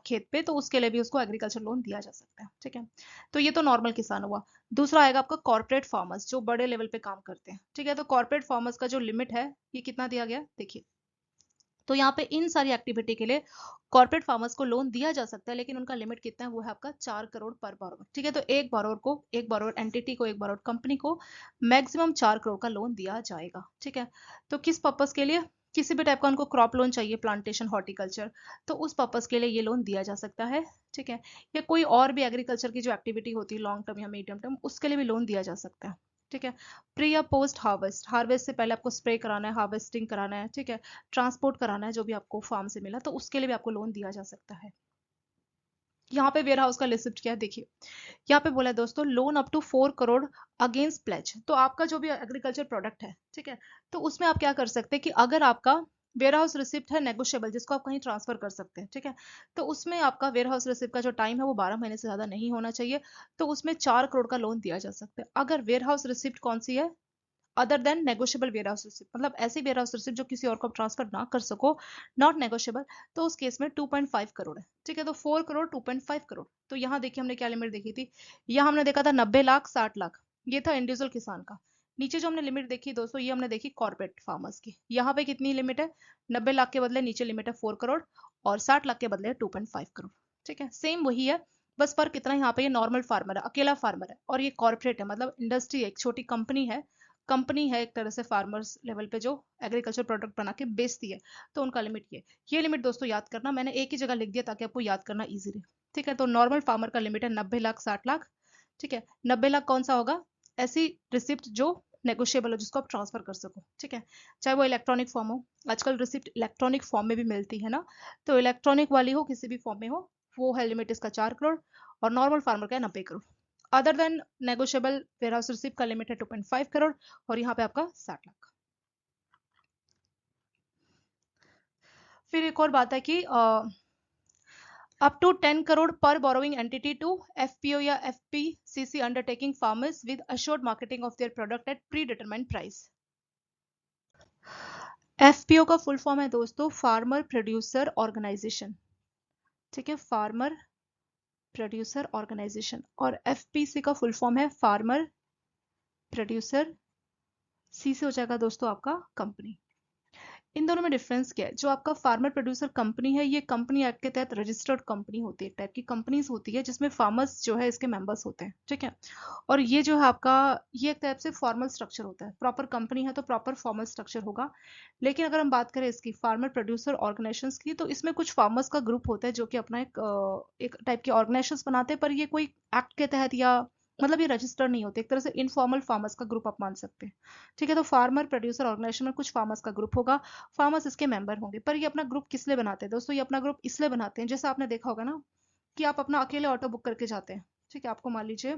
खेत पे, तो उसके लिए भी उसको एग्रीकल्चर लोन दिया जा सकता है। ठीक है। तो ये तो नॉर्मल किसान हुआ। दूसरा आएगा आपका कॉर्पोरेट फार्मर्स, जो बड़े लेवल पे काम करते हैं। ठीक है। तो कॉर्पोरेट फार्मर्स का जो लिमिट है ये कितना दिया गया देखिए। तो यहाँ पे इन सारी एक्टिविटी के लिए कॉर्पोरेट फार्मर्स को लोन दिया जा सकता है, लेकिन उनका लिमिट कितना है वो है आपका 4 करोड़ पर बोरोवर। ठीक है। तो एक बोरोवर एंटिटी को, एक बोरोवर कंपनी को मैक्सिमम 4 करोड़ का लोन दिया जाएगा। ठीक है। तो किस पर्पज के लिए? किसी भी टाइप का उनको क्रॉप लोन चाहिए, प्लांटेशन, हॉर्टिकल्चर, तो उस पर्पज के लिए ये लोन दिया जा सकता है। ठीक है। या कोई और भी एग्रीकल्चर की जो एक्टिविटी होती है लॉन्ग टर्म या मीडियम टर्म, उसके लिए भी लोन दिया जा सकता है। ठीक है। प्री या पोस्ट हार्वेस्ट, हार्वेस्ट से पहले आपको स्प्रे कराना है, हार्वेस्टिंग कराना है, ठीक है, ट्रांसपोर्ट कराना है जो भी आपको फार्म से मिला, तो उसके लिए भी आपको लोन दिया जा सकता है। यहाँ पे वेयर हाउस का रिसिप्ट क्या है देखिए। यहाँ पे बोला है दोस्तों loan up to 4 crore against pledge. तो आपका जो भी एग्रीकल्चर प्रोडक्ट है, ठीक है, तो उसमें आप क्या कर सकते हैं कि अगर आपका वेयर हाउस रिसिप्ट है नेगोशिएबल, जिसको आप कहीं ट्रांसफर कर सकते हैं, ठीक है, तो उसमें आपका वेयर हाउस रिसिप्ट का जो टाइम है वो 12 महीने से ज्यादा नहीं होना चाहिए। तो उसमें 4 करोड़ का लोन दिया जा सकता है। अगर वेयर हाउस रिसिप्ट कौन सी है? Other than negotiable warehouse receipt, मतलब ऐसी वेयर हाउस रिसिप्ट जो किसी और को ट्रांसफर ना कर सको, नॉट नेगोशिएबल, तो उस केस में 2.5 करोड़ है। ठीक है। तो 4 करोड़, 2.5 करोड़। तो यहाँ देखिए हमने क्या लिमिट देखी थी। यहाँ हमने देखा था 90 लाख, 60 लाख, ये था इंडिविजुअल किसान का। नीचे जो हमने लिमिट देखी दोस्तों, ये हमने देखी कॉर्पोरेट फार्मर्स की। यहाँ पे कितनी लिमिट है? 90 लाख के बदले नीचे लिमिट है 4 करोड़, और 60 लाख के बदले 2.5 करोड़। ठीक है। सेम वही है, बस फर्क इतना, यहाँ पे ये नॉर्मल फार्मर है, अकेला फार्मर है, और ये कॉर्पोरेट है, मतलब इंडस्ट्री, एक छोटी कंपनी है। कंपनी है एक तरह से फार्मर्स लेवल पे जो एग्रीकल्चर प्रोडक्ट बना के बेचती है। तो उनका लिमिट ये लिमिट दोस्तों याद करना, मैंने एक ही जगह लिख दिया ताकि आपको याद करना इजी रहे। ठीक है। तो नॉर्मल फार्मर का लिमिट है 90 लाख, 60 लाख। ठीक है। 90 लाख कौन सा होगा? ऐसी रिसिप्ट जो नेगोशिएबल हो, जिसको आप ट्रांसफर कर सको। ठीक है। चाहे वो इलेक्ट्रॉनिक फॉर्म हो, आजकल रिसिप्ट इलेक्ट्रॉनिक फॉर्म में भी मिलती है ना, तो इलेक्ट्रॉनिक वाली हो, किसी भी फॉर्म में हो, वो है लिमिट इसका 4 करोड़। और नॉर्मल फार्मर का है 90 crore. Other than negotiable warehouse receipt का लिमिट है 2.5 करोड़, और यहाँ पे आपका 60 लाख। फिर एक और बात है कि अप टू 10 करोड़ पर बोरोइंग एंटिटी टू एफपीओ या FPCC undertaking farmers with assured marketing of their product at predetermined price. FPO का फुल फॉर्म है दोस्तों फार्मर प्रोड्यूसर ऑर्गेनाइजेशन। ठीक है। Farmer producer organisation. और एफपीसी का फुल फॉर्म है फार्मर प्रोड्यूसर, सी से हो जाएगा दोस्तों आपका कंपनी। इन दोनों में डिफरेंस क्या है? जो आपका फार्मर प्रोड्यूसर कंपनी है, ये कंपनी एक्ट के तहत रजिस्टर्ड कंपनी होती है, एक टाइप की कंपनीज होती है जिसमें फार्मर्स जो है इसके मेंबर्स होते हैं। ठीक है। और ये जो है आपका, ये एक टाइप से फॉर्मल स्ट्रक्चर होता है। प्रॉपर कंपनी है तो प्रॉपर फॉर्मल स्ट्रक्चर होगा। लेकिन अगर हम बात करें इसकी फार्मर प्रोड्यूसर ऑर्गेनाइजेशंस की, तो इसमें कुछ फार्मर्स का ग्रुप होता है जो कि अपना एक टाइप के ऑर्गेनाइजेशंस बनाते हैं, पर ये कोई एक्ट के तहत या मतलब ये रजिस्टर्ड नहीं होते, एक तरह से इनफॉर्मल फार्मर्स का ग्रुप आप मान सकते हैं। ठीक है। तो फार्मर प्रोड्यूसर ऑर्गेनाइजेशन में कुछ फार्मर्स का ग्रुप होगा, फार्मर्स इसके मेंबर होंगे। पर ये अपना ग्रुप किस लिए बनाते हैं दोस्तों? ये अपना ग्रुप इसलिए बनाते हैं, जैसे आपने देखा होगा ना कि आप अपना अकेले ऑटो बुक करके जाते हैं। ठीक है। आपको मान लीजिए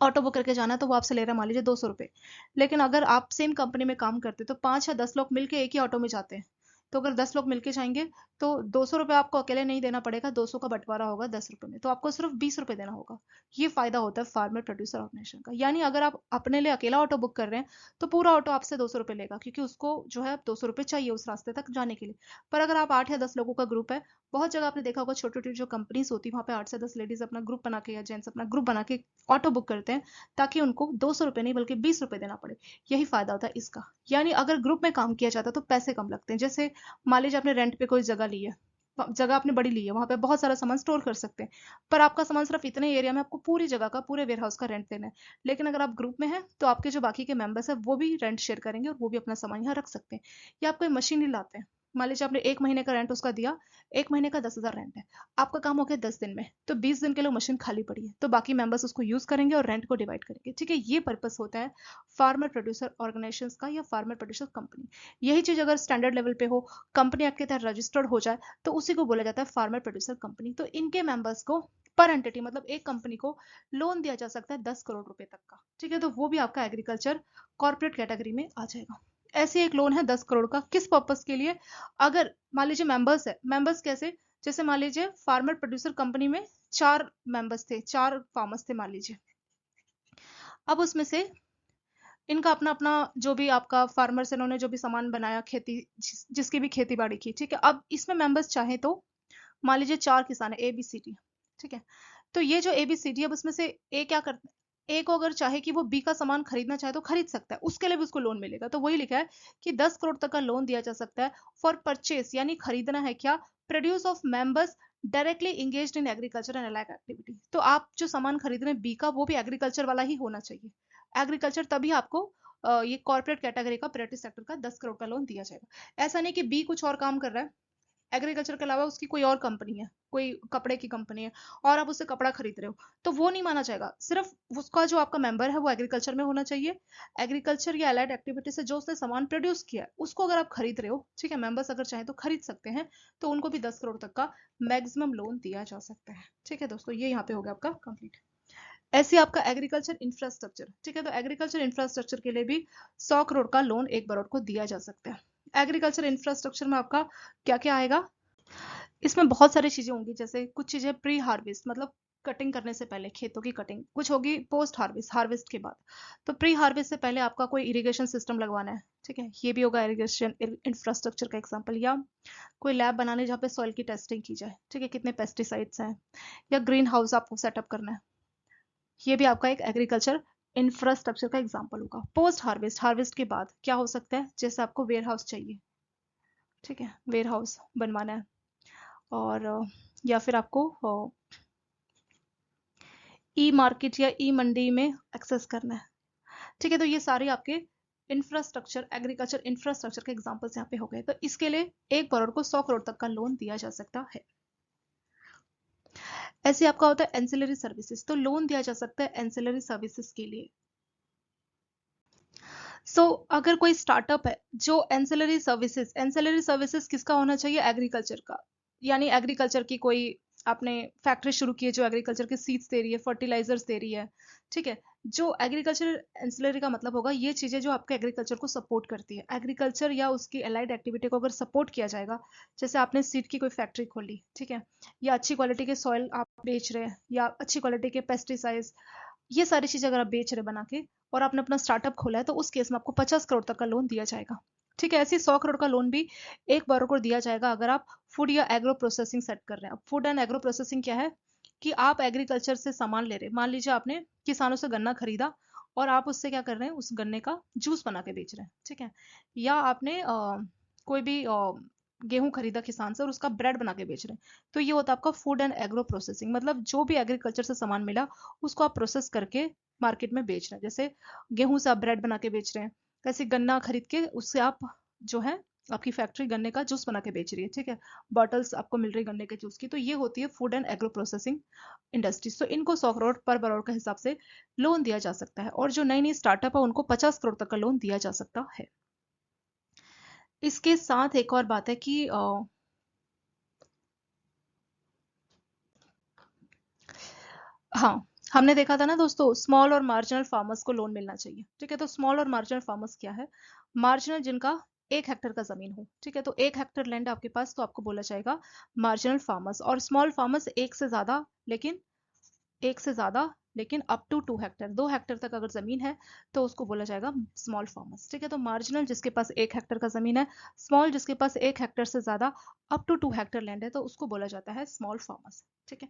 ऑटो बुक करके जाना है, तो वो आपसे ले रहा है मान लीजिए 200 रुपये। लेकिन अगर आप सेम कंपनी में काम करते तो 5 या 10 लोग मिलकर एक ही ऑटो में जाते हैं। तो अगर 10 लोग मिलके जाएंगे तो 200 रुपये आपको अकेले नहीं देना पड़ेगा, 200 का बंटवारा होगा 10 रुपये में, तो आपको सिर्फ 20 रुपये देना होगा। ये फायदा होता है फार्मर प्रोड्यूसर ऑर्गेनाइजेशन का। यानी अगर आप अपने लिए अकेला ऑटो बुक कर रहे हैं तो पूरा ऑटो आपसे 200 रुपये लेगा, क्योंकि उसको जो है 200 रुपये चाहिए उस रास्ते तक जाने के लिए। पर अगर आप 8 या 10 लोगों का ग्रुप है, बहुत जगह आपने देखा होगा छोटी छोटी जो कंपनीज होती है वहाँ पे 8 से 10 लेडीज अपना ग्रुप बना के या जेंट्स अपना ग्रुप बना के ऑटो बुक करते हैं, ताकि उनको 200 रुपये नहीं बल्कि 20 रुपये देना पड़े। यही फायदा होता है इसका। यानी अगर ग्रुप में काम किया जाता है तो पैसे कम लगते हैं। जैसे मान लीजिए आपने रेंट पे कोई जगह ली है, जगह आपने बड़ी ली है, वहां पे बहुत सारा सामान स्टोर कर सकते हैं, पर आपका सामान सिर्फ इतने एरिया में, आपको पूरी जगह का, पूरे वेयर हाउस का रेंट देना है। लेकिन अगर आप ग्रुप में हैं तो आपके जो बाकी के मेंबर्स हैं वो भी रेंट शेयर करेंगे और वो भी अपना सामान यहाँ रख सकते हैं। या आप कोई मशीन ही लाते हैं, मान लीजिए आपने 1 महीने का रेंट उसका दिया, 1 महीने का 10,000 रेंट है, आपका काम हो गया 10 दिन में, तो 20 दिन के लिए मशीन खाली पड़ी है, तो बाकी मेंबर्स उसको यूज करेंगे और रेंट को डिवाइड करेंगे। ठीक है, ये पर्पस होता है फार्मर प्रोड्यूसर ऑर्गेनाइजेशन का या फार्मर प्रोड्यूसर कंपनी। यही चीज अगर स्टैंडर्ड लेवल पे हो, कंपनी एक्ट के तहत रजिस्टर्ड हो जाए, तो उसी को बोला जाता है फार्मर प्रोड्यूसर कंपनी। तो इनके मेंबर्स को पर एंटिटी, मतलब एक कंपनी को लोन दिया जा सकता है 10 करोड़ रुपए तक का। ठीक है, तो वो भी आपका एग्रीकल्चर कॉर्पोरेट कैटेगरी में आ जाएगा। ऐसे एक लोन है 10 करोड़ का, किस पर्पस के लिए? अगर मान लीजिए मेंबर्स है, मेंबर्स कैसे, जैसे मान लीजिए फार्मर प्रोड्यूसर कंपनी में 4 मेंबर्स थे, 4 फार्मर्स थे मान लीजिए। अब उसमें से इनका अपना अपना जो भी आपका फार्मर्स, इन्होंने जो भी सामान बनाया, खेती जिसकी भी खेती बाड़ी की, ठीक है। अब इसमें मेंबर्स चाहे तो मान लीजिए 4 किसान है, ए बी सी डी, ठीक है। तो ये जो ए बी सी डी, अब उसमें से ए क्या करता है, ए को अगर चाहे कि वो बी का सामान खरीदना चाहे तो खरीद सकता है, उसके लिए भी उसको लोन मिलेगा। तो वही लिखा है कि 10 करोड़ तक का लोन दिया जा सकता है फॉर परचेस, यानी खरीदना है क्या, produce of members directly engaged in agriculture and allied activity. तो आप जो सामान खरीद रहे हैं बी का, वो भी एग्रीकल्चर वाला ही होना चाहिए। एग्रीकल्चर, तभी आपको ये कॉर्पोरेट कैटेगरी का प्राइवेट सेक्टर का 10 करोड़ का लोन दिया जाएगा। ऐसा नहीं कि बी कुछ और काम कर रहा है, एग्रीकल्चर के अलावा उसकी कोई और कंपनी है, कोई कपड़े की कंपनी है, और आप उससे कपड़ा खरीद रहे हो, तो वो नहीं माना जाएगा। सिर्फ उसका जो आपका मेंबर है वो एग्रीकल्चर में होना चाहिए। एग्रीकल्चर या अलाइड एक्टिविटी से जो उसने सामान प्रोड्यूस किया है उसको अगर आप खरीद रहे हो, ठीक है, मेंबर्स अगर चाहे तो खरीद सकते हैं, तो उनको भी 10 करोड़ तक का मैक्सिमम लोन दिया जा सकता है। ठीक है दोस्तों, ये यहाँ पे हो गया आपका कंप्लीट। ऐसे आपका एग्रीकल्चर इंफ्रास्ट्रक्चर, ठीक है, तो एग्रीकल्चर इंफ्रास्ट्रक्चर के लिए भी 100 करोड़ का लोन एक बरोड़ को दिया जा सकता है। एग्रीकल्चर इंफ्रास्ट्रक्चर में आपका क्या क्या आएगा, इसमें बहुत सारी चीजें होंगी। जैसे कुछ चीजें प्री हार्वेस्ट, मतलब कटिंग करने से पहले खेतों की कटिंग, कुछ होगी पोस्ट हार्वेस्ट, हार्वेस्ट के बाद। तो प्री हार्वेस्ट से पहले आपका कोई इरिगेशन सिस्टम लगवाना है, ठीक है, ये भी होगा इरिगेशन इंफ्रास्ट्रक्चर का एग्जांपल। या कोई लैब बनाने जहाँ पे सॉइल की टेस्टिंग की जाए, ठीक है, कितने पेस्टिसाइड्स हैं, या ग्रीन हाउस आपको सेटअप करना है, ये भी आपका एक एग्रीकल्चर इंफ्रास्ट्रक्चर का एग्जांपल होगा। पोस्ट हार्वेस्ट, हार्वेस्ट के बाद क्या हो सकता है, जैसे आपको वेयर हाउस चाहिए, ठीक है, वेयर हाउस बनवाना है, और या फिर आपको ई मार्केट या ई मंडी में एक्सेस करना है, ठीक है। तो ये सारे आपके इंफ्रास्ट्रक्चर, एग्रीकल्चर इंफ्रास्ट्रक्चर के एग्जांपल्स यहाँ पे हो गए। तो इसके लिए एक करोड़ को 100 करोड़ तक का लोन दिया जा सकता है। ऐसे आपका होता है एंसिलरी सर्विसेज, तो लोन दिया जा सकता है एंसिलरी सर्विसेज के लिए। अगर कोई स्टार्टअप है जो एंसिलरी सर्विसेज, एंसिलरी सर्विसेज किसका होना चाहिए, एग्रीकल्चर का। यानी एग्रीकल्चर की कोई आपने फैक्ट्री शुरू की है जो एग्रीकल्चर के सीड्स दे रही है, फर्टिलाइजर्स दे रही है, ठीक है। जो एग्रीकल्चर एंसिलरी का मतलब होगा ये चीजें जो आपके एग्रीकल्चर को सपोर्ट करती है, एग्रीकल्चर या उसकी अलाइड एक्टिविटी को अगर सपोर्ट किया जाएगा। जैसे आपने सीड की कोई फैक्ट्री खोली, ठीक है, या अच्छी क्वालिटी के सॉइल आप बेच रहे हैं, या अच्छी क्वालिटी के पेस्टिसाइड्स, ये सारी चीजें अगर आप बेच रहे बना के, और आपने अपना स्टार्टअप खोला है, तो उस केस में आपको 50 करोड़ तक का लोन दिया जाएगा। ठीक है, ऐसे 100 करोड़ का लोन भी एक बार को दिया जाएगा अगर आप फूड या एग्रो प्रोसेसिंग सेट कर रहे हैं। फूड एंड एग्रो प्रोसेसिंग क्या है, कि आप एग्रीकल्चर से सामान ले रहे हैं, मान लीजिए आपने किसानों से गन्ना खरीदा और आप उससे क्या कर रहे हैं, उस गन्ने का जूस बना के बेच रहे हैं, ठीक है। या आपने कोई भी गेहूं खरीदा किसान से और उसका ब्रेड बना के बेच रहे हैं, तो ये होता है आपका फूड एंड एग्रो प्रोसेसिंग। मतलब जो भी एग्रीकल्चर से सामान मिला उसको आप प्रोसेस करके मार्केट में बेच रहे हैं। जैसे गेहूं से आप ब्रेड बना के बेच रहे हैं, वैसे गन्ना खरीद के उससे आप जो है आपकी फैक्ट्री गन्ने का जूस बना के बेच रही है, ठीक है, बॉटल्स आपको मिल रही है गन्ने के जूस की। तो ये होती है food and agro processing industries. तो इनको 100 करोड़ पर बरोड़ के हिसाब से लोन दिया जा सकता है, और जो नई नई स्टार्टअप है उनको 50 करोड़ तक का लोन दिया जा सकता है। इसके साथ एक और बात है कि हाँ, हमने देखा था ना दोस्तों, स्मॉल और मार्जिनल फार्मर्स को लोन मिलना चाहिए, ठीक है। तो स्मॉल और मार्जिनल फार्मर्स क्या है, मार्जिनल जिनका 1 हेक्टेयर का जमीन हो, ठीक है, तो 1 हेक्टेयर लैंड आपके पास, तो आपको बोला जाएगा मार्जिनल फार्मर्स। और स्मॉल फार्मर्स एक से ज्यादा लेकिन अप टू 2 हेक्टेयर, 2 हेक्टेयर तक अगर जमीन है तो उसको बोला जाएगा स्मॉल फार्मर्स, ठीक है। तो मार्जिनल जिसके पास 1 हेक्टेयर का जमीन है, स्मॉल जिसके पास 1 हेक्टेयर से ज्यादा अप टू 2 हेक्टेयर लैंड है, तो उसको बोला जाता है स्मॉल फार्मर्स, ठीक है।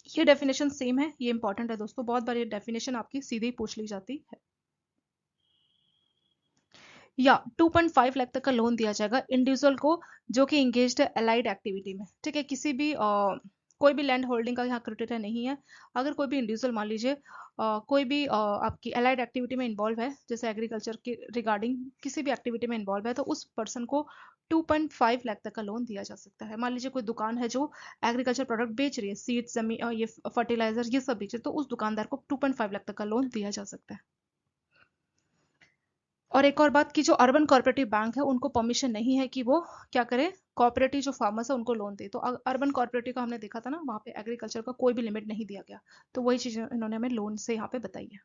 ये डेफिनेशन सेम है, ये इंपॉर्टेंट है दोस्तों, बहुत बार ये डेफिनेशन आपकी सीधे ही पूछ ली जाती है। या 2.5 लाख तक का लोन दिया जाएगा इंडिविजुअल को जो कि इंगेज्ड है अलाइड एक्टिविटी में, ठीक है। किसी भी कोई भी लैंड होल्डिंग का यहाँ क्राइटेरिया नहीं है। अगर कोई भी इंडिविजुअल मान लीजिए कोई भी आपकी अलाइड एक्टिविटी में इन्वॉल्व है, जैसे एग्रीकल्चर के रिगार्डिंग किसी भी एक्टिविटी में इन्वॉल्व है, तो उस पर्सन को 2.5 लाख तक का लोन दिया जा सकता है। मान लीजिए कोई दुकान है जो एग्रीकल्चर प्रोडक्ट बेच रही है, सीड्स, जमीन, ये फर्टिलाइजर, ये सब बेच रही है, तो उस दुकानदार को 2.5 लाख तक का लोन दिया जा सकता है। और एक और बात कि जो अर्बन कोऑपरेटिव बैंक है उनको परमिशन नहीं है कि वो क्या करे, कोऑपरेटिव जो फार्मर्स है उनको लोन दे। तो अर्बन कोऑपरेटिव का हमने देखा था ना, वहां पे एग्रीकल्चर का कोई भी लिमिट नहीं दिया गया, तो वही चीज इन्होंने हमें लोन से यहाँ पे बताई है।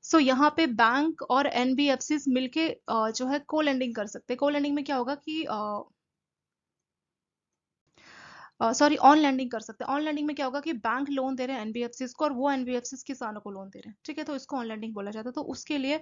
सो यहाँ पे बैंक और एनबीएफसी मिलके जो है को लेंडिंग कर सकते हैं। को लेंडिंग में क्या होगा कि सॉरी ऑन लैंडिंग कर सकते हैं। ऑन लैंडिंग में क्या होगा कि बैंक लोन दे रहे हैं एनबीएफसी को और वो एनबीएफसी किसानों को लोन दे रहे हैं, ठीक है, तो इसको ऑन लैंडिंग बोला जाता है। तो उसके लिए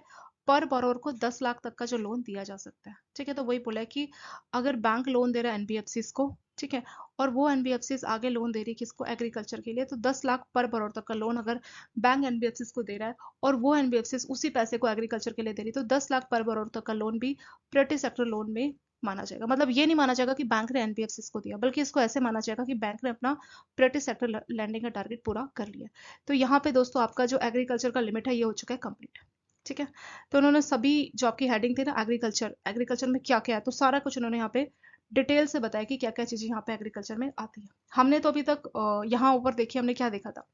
पर बोरोवर को 10 लाख तक का जो लोन दिया जा सकता है, ठीक है। तो वही बोला है कि अगर बैंक लोन दे रहा है एनबीएफसी को, ठीक है, और वो एनबीएफसी आगे लोन दे रही है किसको, एग्रीकल्चर के लिए, तो 10 लाख पर बोरोवर तक का लोन अगर बैंक एनबीएफसी को दे रहा है और वो एनबीएफसी उसी पैसे को एग्रीकल्चर के लिए दे रही है, तो 10 लाख पर बोरोवर तक का लोन भी प्राइवेट सेक्टर लोन में माना जाएगा। मतलब ये नहीं माना जाएगा कि बैंक ने एनबीएफसी को दिया, बल्कि इसको ऐसे माना जाएगा कि बैंक ने अपना प्राइवेट सेक्टर लैंडिंग का टारगेट पूरा कर लिया। तो यहाँ पे दोस्तों आपका जो एग्रीकल्चर का लिमिट है ये हो चुका है कंप्लीट, ठीक है। तो उन्होंने सभी जो आपकी हेडिंग थी ना, एग्रीकल्चर, एग्रीकल्चर में क्या क्या है, तो सारा कुछ उन्होंने यहाँ पे डिटेल से बताया कि क्या क्या चीजें यहाँ पे एग्रीकल्चर में आती है। हमने तो अभी तक यहाँ ऊपर देखिए हमने क्या देखा था,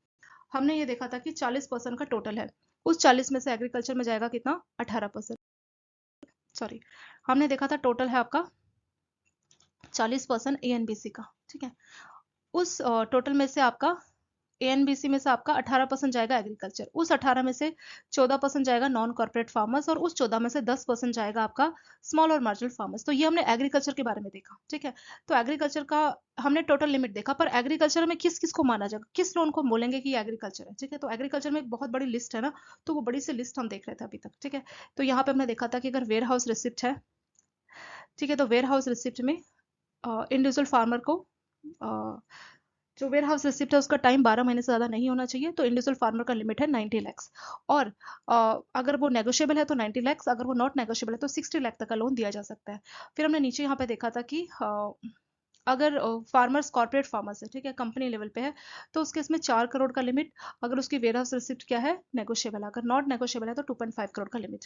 हमने ये देखा था कि 40% का टोटल है, उस 40 में से एग्रीकल्चर में जाएगा कितना, 18%, सॉरी, हमने देखा था टोटल है आपका 40% एएनबीसी का, ठीक है। उस टोटल में से आपका एएनबीसी में से आपका 18% जाएगा एग्रीकल्चर, उस 18 में से 14% जाएगा नॉन कॉर्पोरेट फार्मर्स और उस 14 में से 10% जाएगा आपका स्मॉल और मार्जिनल फार्मर्स। तो ये हमने एग्रीकल्चर के बारे में देखा, ठीक है। तो एग्रीकल्चर का हमने टोटल लिमिट देखा, पर एग्रीकल्चर में किस किस को माना जाएगा, किस लोन को बोलेंगे कि एग्रीकल्चर है, ठीक है। तो एग्रीकल्चर में एक बहुत बड़ी लिस्ट है ना, तो वो बड़ी सी लिस्ट हम देख रहे थे अभी तक, ठीक है। तो यहाँ पे हमने देखा था कि अगर वेयर हाउस रिसिप्ट है, ठीक है, तो वेयर हाउस रिसिप्ट में इंडिविजुअल फार्मर को जो वेयर हाउस रिसिप्ट है उसका टाइम 12 महीने से ज़्यादा नहीं होना चाहिए, तो इंडिविजुअल फार्मर का लिमिट है 90 लैक्स। और अगर वो नेगोशिएबल है तो 90 लैक्स, अगर वो नॉट नेगोशिएबल है तो 60 लाख तक का लोन दिया जा सकता है। फिर हमने नीचे यहाँ पे देखा था कि अगर फार्मर्स कॉर्पोरेट फार्मर्स है, ठीक है, कंपनी लेवल पे है, तो उसके इसमें 4 करोड़ का लिमिट, अगर उसकी वेयर हाउस रिसिप्ट क्या है, नेगोशिएबल, अगर नॉट नेगोशिएबल है तो 2.5 करोड़ का लिमिट।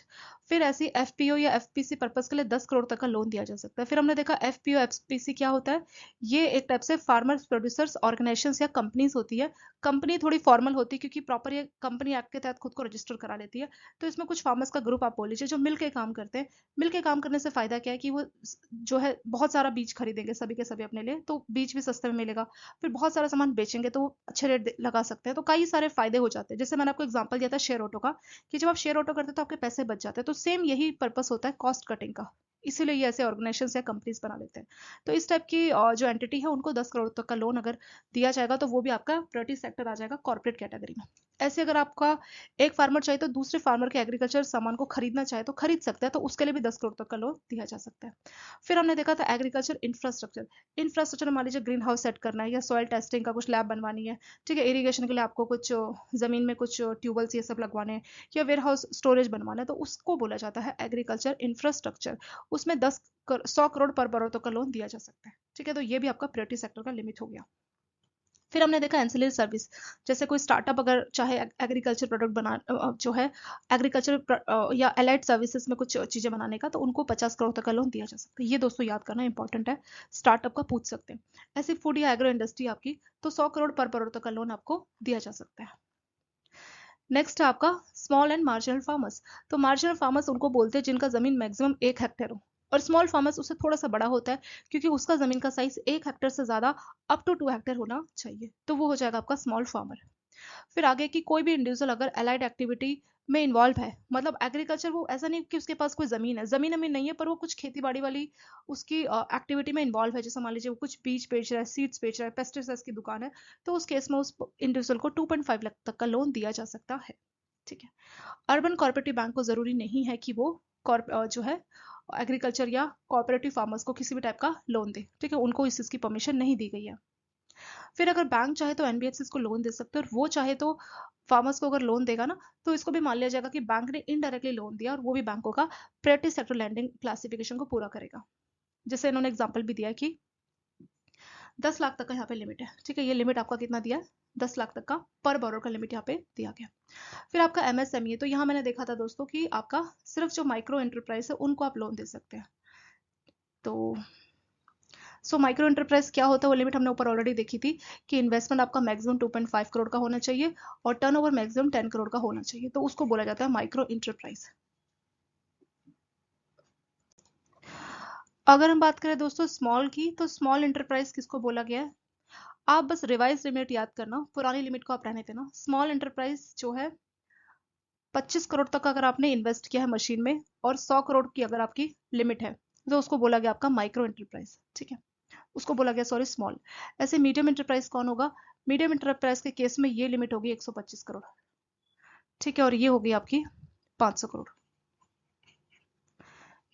फिर ऐसी एफपीओ या एफपीसी पर्पस के लिए 10 करोड़ तक का लोन दिया जा सकता है। फिर हमने देखा एफपीओ एफपीसी क्या होता है, ये एक टाइप से फार्मर्स प्रोड्यूसर्स ऑर्गेनाइजेशन या कंपनीज होती है। कंपनी थोड़ी फॉर्मल होती है क्योंकि प्रॉपर ये कंपनी एक्ट के तहत खुद को रजिस्टर करा लेती है। तो इसमें कुछ फार्मर्स का ग्रुप आप बोल लीजिए जो मिलकर काम करते हैं। मिलकर काम करने से फायदा क्या है कि वो जो है बहुत सारा बीज खरीदेंगे सभी के सभी अपने लिए, तो बीज भी सस्ते में मिलेगा। फिर बहुत सारा सामान बेचेंगे तो वो अच्छे रेट लगा सकते हैं, तो कई सारे फायदे हो जाते हैं। जैसे मैंने आपको एग्जांपल दिया था शेयर ऑटो का, कि जब आप शेयर ऑटो करते हैं तो आपके पैसे बच जाते हैं, तो सेम यही पर्पस होता है कॉस्ट कटिंग का, इसीलिए ये ऐसे ऑर्गेनाइजेशन या कंपनीज बना लेते हैं। तो इस टाइप की जो एंटिटी है उनको 10 करोड़ तक का लोन अगर दिया जाएगा तो वो भी आपका प्राइवेट सेक्टर आ जाएगा कॉर्पोरेट कैटेगरी में। ऐसे अगर आपका एक फार्मर चाहिए तो दूसरे फार्मर के एग्रीकल्चर सामान को खरीदना चाहे तो खरीद सकता है, तो उसके लिए भी 10 करोड़ तक का लोन दिया जा सकता है। फिर हमने देखा था एग्रीकल्चर इंफ्रास्ट्रक्चर। इंफ्रास्ट्रक्चर मान लीजिए ग्रीन हाउस सेट करना है या सॉइल टेस्टिंग का कुछ लैब बनवानी है, ठीक है, इरिगेशन के लिए आपको कुछ जमीन में कुछ ट्यूबवेल्स ये सब लगवाने हैं या वेयर हाउस स्टोरेज बनवाना है, तो उसको बोला जाता है एग्रीकल्चर इंफ्रास्ट्रक्चर। उसमें 100 करोड़ पर बरोड़ तक का लोन दिया जा सकता है, ठीक है। तो ये भी आपका प्राइवेट सेक्टर का लिमिट हो गया। फिर हमने देखा एंसिलरी सर्विस, जैसे कोई स्टार्टअप अगर चाहे एग्रीकल्चर प्रोडक्ट बना जो है एग्रीकल्चर या एलाइड सर्विसेज में कुछ चीजें बनाने का, तो उनको 50 करोड़ तक का लोन दिया जा सकता है। ये दोस्तों याद करना इंपॉर्टेंट है, स्टार्टअप का पूछ सकते हैं। ऐसे फूड या एग्रो इंडस्ट्री आपकी, तो 100 करोड़ पर करोड़ तक का लोन आपको दिया जा सकता है। नेक्स्ट है आपका स्मॉल एंड मार्जिनल फार्मर्स। तो मार्जिनल फार्मर्स उनको बोलते हैं जिनका जमीन मैक्सिमम 1 हेक्टेयर हो, और स्मॉल फार्मर्स उससे थोड़ा सा बड़ा होता है क्योंकि उसका जमीन का साइज 1 हेक्टेयर से ज्यादा अप टू 2 हेक्टेयर होना चाहिए, तो वो हो जाएगा आपका स्मॉल फार्मर। फिर आगे की कोई भी इंडिविजुअल अगर अलाइड एक्टिविटी में इन्वॉल्व है, मतलब एग्रीकल्चर वो ऐसा नहीं कि उसके पास कोई ज़मीन है, ज़मीन अमीन नहीं है, पर वो कुछ खेती बाड़ी वाली उसकी एक्टिविटी में इन्वॉल्व है। जैसे मान लीजिए वो कुछ बीज बेच रहा है, सीड्स बेच रहा है, पेस्टिसाइड्स की दुकान है, तो उस केस में उस इंडिविजुअल को 2.5 लाख तक का लोन दिया जा सकता है। ठीक है। अर्बन कोऑपरेटिव बैंक को ज़रूरी नहीं है कि वो जो है एग्रीकल्चर या कोऑपरेटिव फार्मर्स को किसी भी टाइप का लोन दे। ठीक है, उनको इस चीज़ की परमिशन नहीं दी गई है। फिर अगर बैंक चाहे तो एनबीएफसी को लोन दे सकते हैं, और वो चाहे तो फार्मर्स को अगर लोन देगा ना, तो इसको भी मान लिया जाएगा कि बैंक ने इनडायरेक्टली लोन दिया, और वो भी बैंकों का प्रायोरिटी सेक्टर लैंडिंग क्लासिफिकेशन को पूरा करेगा। जैसे इन्होंने एग्जाम्पल भी दिया है कि 10 लाख तक का यहाँ पे लिमिट है। ठीक है, ये लिमिट आपका कितना दिया है, 10 लाख तक का पर बोरोर का लिमिट यहाँ पे दिया गया। फिर आपका एमएसएमई, तो यहाँ मैंने देखा था दोस्तों कि आपका सिर्फ जो माइक्रो एंटरप्राइज है उनको आप लोन दे सकते हैं। तो माइक्रो एंटरप्राइज क्या होता है, वो लिमिट हमने ऊपर ऑलरेडी देखी थी कि इन्वेस्टमेंट आपका मैक्सिमम 2.5 करोड़ का होना चाहिए और टर्नओवर मैक्सिमम 10 करोड़ का होना चाहिए, तो उसको बोला जाता है माइक्रो एंटरप्राइज। अगर हम बात करें दोस्तों स्मॉल की, तो स्मॉल एंटरप्राइज किसको बोला गया है, आप बस रिवाइज लिमिट याद करना, पुरानी लिमिट को आप रहने देना। स्मॉल एंटरप्राइज जो है 25 करोड़ तक अगर आपने इन्वेस्ट किया है मशीन में, और 100 करोड़ की अगर आपकी लिमिट है, तो उसको बोला गया आपका माइक्रो एंटरप्राइज। ठीक है, उसको बोला गया सॉरी स्मॉल। ऐसे मीडियम एंटरप्राइज कौन होगा, मीडियम एंटरप्राइज के केस में ये लिमिट होगी 125 करोड़। ठीक है, और ये होगी आपकी 500 करोड़।